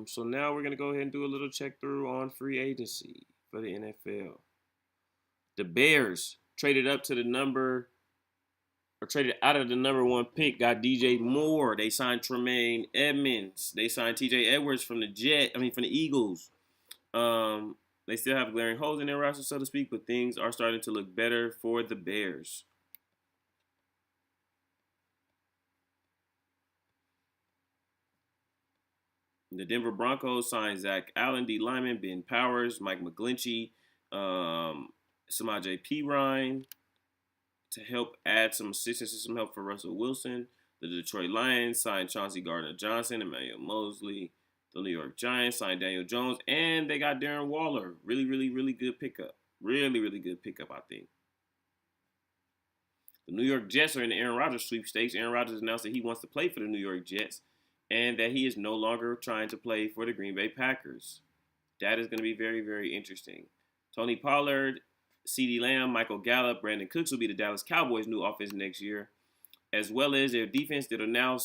So now we're gonna go ahead and do a little check through on free agency for the NFL. The Bears traded up to the number, or traded out of the number 1 pick, got DJ Moore. They signed Tremaine Edmonds. They signed TJ Edwards from the Eagles. They still have glaring holes in their roster, so to speak, but things are starting to look better for the Bears. The Denver Broncos signed Zach Allen, D. Lyman, Ben Powers, Mike McGlinchey, Samaje Perine to help add some assistance and some help for Russell Wilson. The Detroit Lions signed Chauncey Gardner-Johnson, Emmanuel Mosley. The New York Giants signed Daniel Jones, and they got Darren Waller. Really, really, really good pickup. Really, really good pickup, I think. The New York Jets are in the Aaron Rodgers sweepstakes. Aaron Rodgers announced that he wants to play for the New York Jets and that he is no longer trying to play for the Green Bay Packers. That is going to be very, very interesting. Tony Pollard, CeeDee Lamb, Michael Gallup, Brandon Cooks will be the Dallas Cowboys' new offense next year, as well as their defense that will now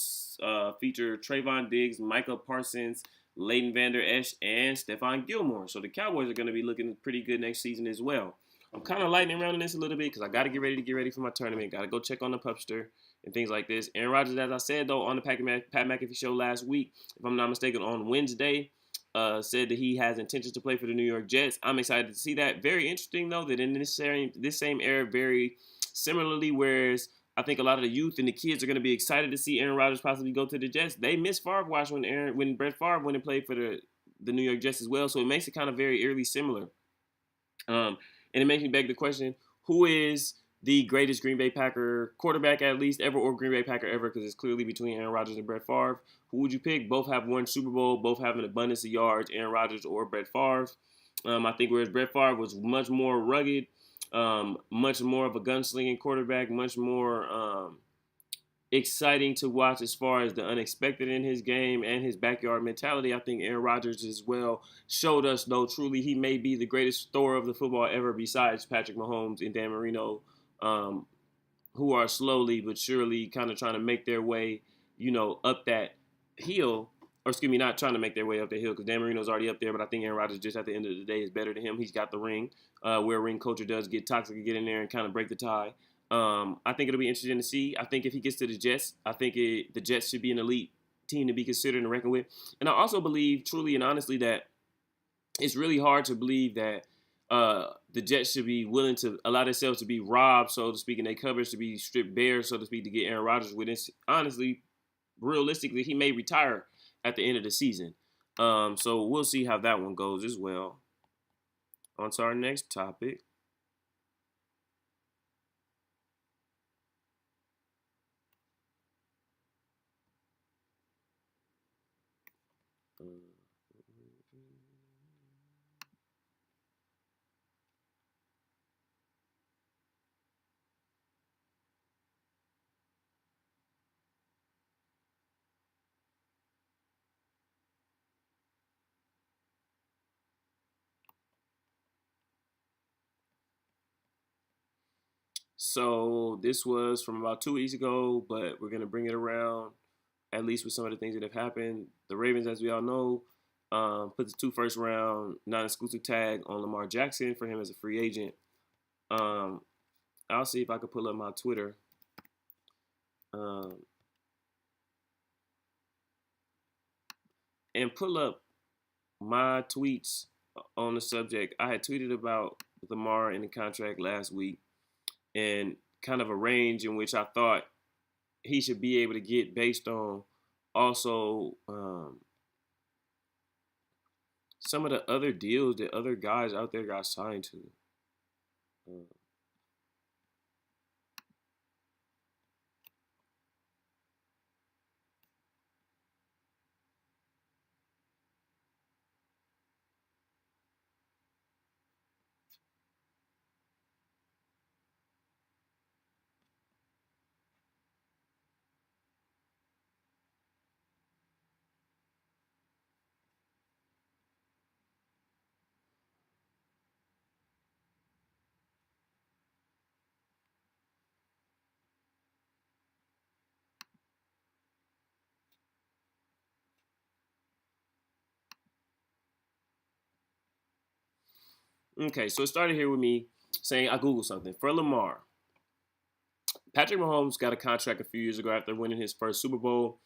feature Trayvon Diggs, Micah Parsons, Leighton Vander Esch, and Stephon Gilmore. So the Cowboys are going to be looking pretty good next season as well. I'm kind of lightening around in this a little bit because I got to get ready for my tournament. Got to go check on the pupster and things like this. Aaron Rodgers, as I said, though, on the Pat McAfee show last week, if I'm not mistaken, on Wednesday, said that he has intentions to play for the New York Jets. I'm excited to see that. Very interesting, though, that in this same era, very similarly, whereas I think a lot of the youth and the kids are going to be excited to see Aaron Rodgers possibly go to the Jets. They missed Favre watch when Brett Favre went and played for the New York Jets as well, so it makes it kind of very eerily similar. And it makes me beg the question, who is the greatest Green Bay Packer quarterback at least ever, or Green Bay Packer ever, because it's clearly between Aaron Rodgers and Brett Favre. Who would you pick? Both have won Super Bowl, both have an abundance of yards, Aaron Rodgers or Brett Favre. I think whereas Brett Favre was much more rugged, much more of a gunslinging quarterback, much more exciting to watch as far as the unexpected in his game and his backyard mentality. I think Aaron Rodgers as well showed us, though, truly he may be the greatest thrower of the football ever besides Patrick Mahomes and Dan Marino, who are slowly but surely kind of trying to make their way, up that hill. Or excuse me, not trying to make their way up the hill because Dan Marino's already up there, but I think Aaron Rodgers just at the end of the day is better than him. He's got the ring, where a ring culture does get toxic and get in there and kind of break the tie. I think it'll be interesting to see. I think if he gets to the Jets, I think the Jets should be an elite team to be considered and reckoned with. And I also believe, truly and honestly, that it's really hard to believe that the Jets should be willing to allow themselves to be robbed, so to speak, and their coverage to be stripped bare, so to speak, to get Aaron Rodgers with this. Honestly, realistically, he may retire at the end of the season. So we'll see how that one goes as well. On to our next topic. So this was from about 2 weeks ago, but we're going to bring it around, at least with some of the things that have happened. The Ravens, as we all know, Put the 2 first-round non-exclusive tag on Lamar Jackson for him as a free agent. Um, I'll see if I can pull up my Twitter. Um, and pull up my tweets on the subject. I had tweeted about Lamar in the contract last week and kind of a range in which I thought he should be able to get based on also some of the other deals that other guys out there got signed to. Uh, okay, so it started here with me saying I Googled something. For Lamar, Patrick Mahomes got a contract a few years ago after winning his first Super Bowl.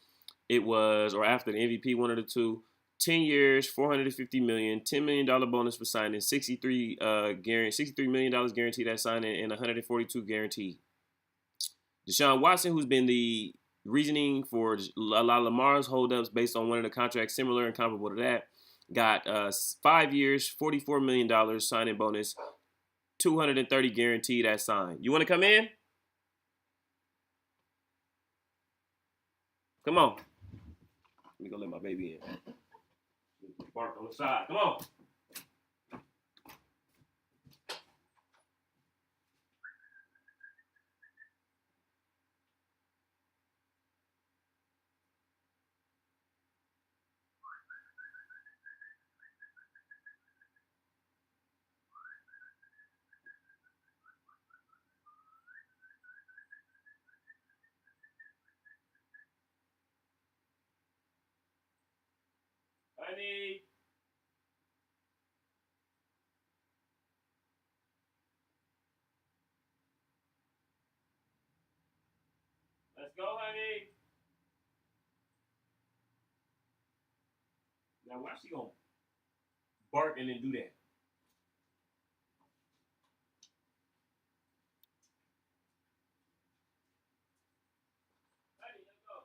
It was, or after the MVP, one of the two. 10 years, $450 million, $10 million bonus for signing, $63 million guaranteed at signing, and 142 guaranteed. Deshaun Watson, who's been the reasoning for a lot of Lamar's holdups based on one of the contracts similar and comparable to that, got 5 years, $44 million signing bonus, 230 guaranteed at sign. You want to come in? Come on. Let me go let my baby in. Bark on the side. Come on. Honey. Let's go, honey. Now, why she gonna bark and then do that? Honey, let's go.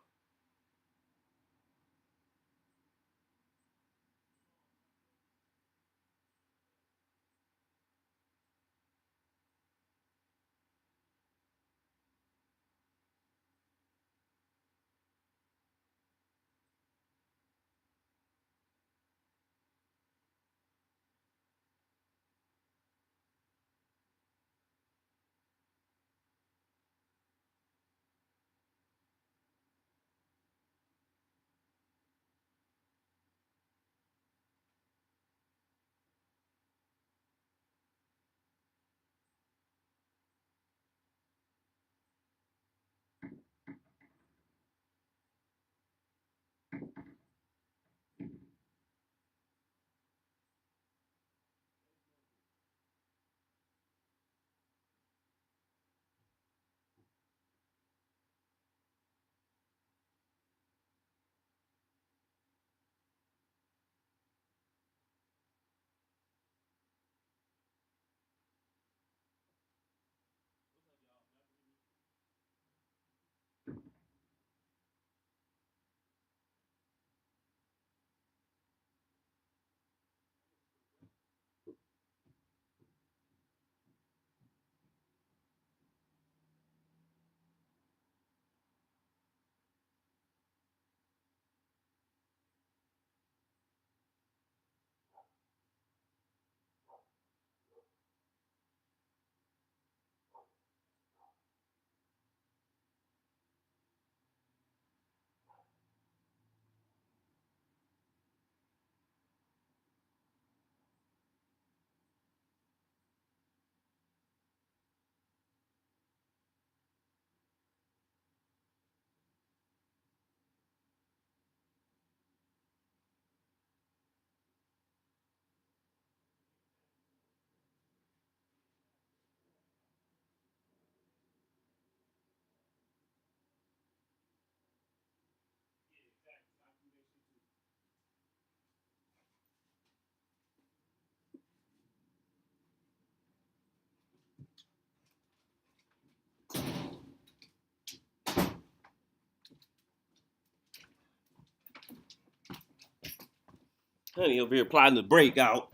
Honey over here plotting the break out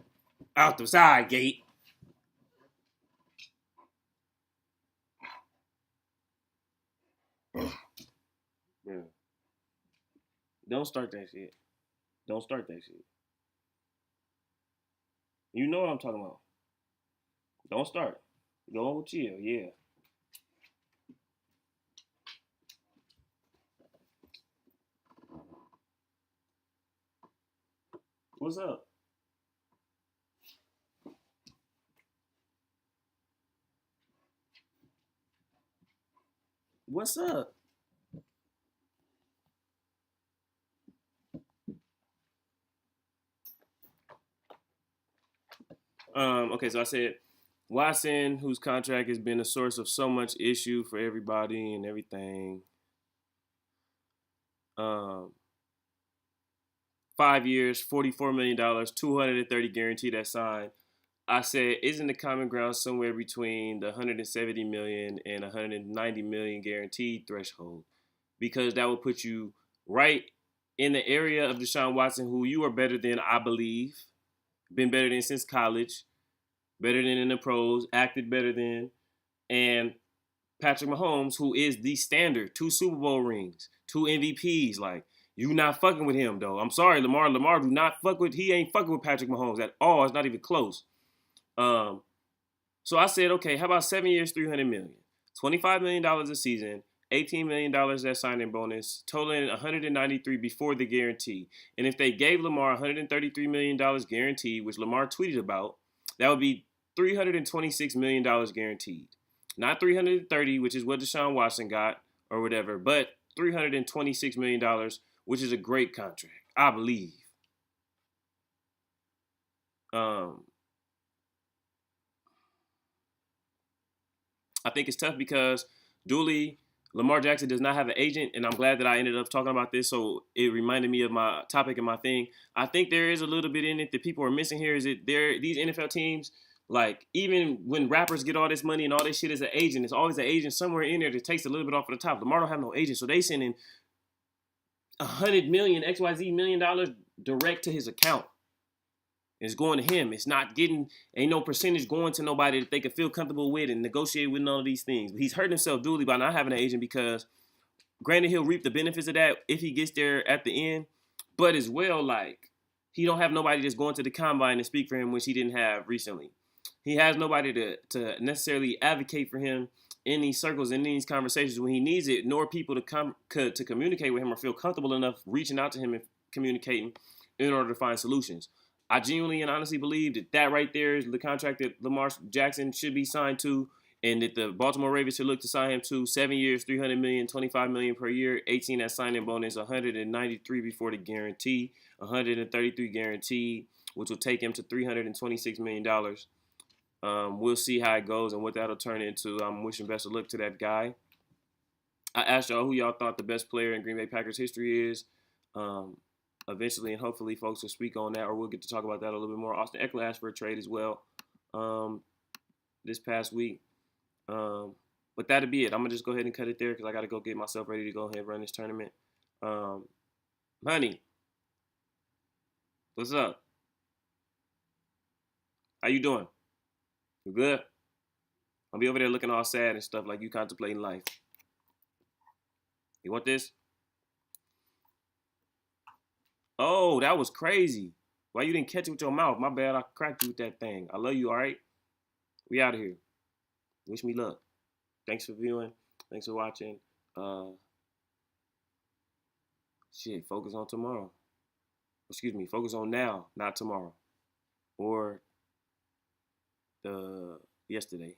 the side gate. Yeah. Don't start that shit. Don't start that shit. You know what I'm talking about. Don't start. Go chill. Yeah. What's up? What's up? Okay, so I said Watson, whose contract has been a source of so much issue for everybody and everything. 5 years, $44 million, 230 guaranteed that sign. I said, isn't the common ground somewhere between the 170 million and 190 million guaranteed threshold? Because that would put you right in the area of Deshaun Watson, who you are better than, I believe, been better than since college, better than in the pros, acted better than, and Patrick Mahomes, who is the standard, 2 Super Bowl rings, 2 MVPs. Like, you not fucking with him, though. I'm sorry, Lamar. Lamar do not fuck with, he ain't fucking with Patrick Mahomes at all. It's not even close. So I said, okay, how about 7 years, $300 million, $25 million a season, $18 million that signing bonus, totaling 193 before the guarantee. And if they gave Lamar $133 million guaranteed, which Lamar tweeted about, that would be $326 million guaranteed. Not 330, which is what Deshaun Watson got or whatever, but $326 million, which is a great contract, I believe. I think it's tough because Dooley, Lamar Jackson does not have an agent, and I'm glad that I ended up talking about this. So it reminded me of my topic and my thing. I think there is a little bit in it that people are missing here. Is that these NFL teams, like even when rappers get all this money and all this shit as an agent, it's always an agent somewhere in there that takes a little bit off of the top. Lamar don't have no agent, so they sending $100 million XYZ million dollars direct to his account. It's going to him. It's not getting, ain't no percentage going to nobody that they could feel comfortable with and negotiate with none of these things. But he's hurt himself duly by not having an agent because, granted, he'll reap the benefits of that if he gets there at the end. But as well, like, he don't have nobody that's going to the combine to speak for him, which he didn't have recently. He has nobody to necessarily advocate for him in these circles, in these conversations when he needs it, nor people to communicate with him or feel comfortable enough reaching out to him and communicating in order to find solutions. I genuinely and honestly believe that right there is the contract that Lamar Jackson should be signed to, and that the Baltimore Ravens should look to sign him to. 7 years, $300 million, $25 million per year, 18 as signing bonus, 193 before the guarantee, 133 guaranteed, which will take him to $326 million. We'll see how it goes and what that'll turn into. I'm wishing best of luck to that guy. I asked y'all who y'all thought the best player in Green Bay Packers history is. Eventually, and hopefully folks will speak on that, or we'll get to talk about that a little bit more. Austin Eckler asked for a trade as well this past week. But that'll be it. I'm going to just go ahead and cut it there because I got to go get myself ready to go ahead and run this tournament. Honey, what's up? How you doing? You good? I'll be over there looking all sad and stuff like you contemplating life. You want this? Oh, that was crazy. Why you didn't catch it with your mouth? My bad, I cracked you with that thing. I love you, all right? We out of here. Wish me luck. Thanks for viewing. Thanks for watching. Focus on tomorrow. Excuse me, focus on now, not tomorrow. Or yesterday.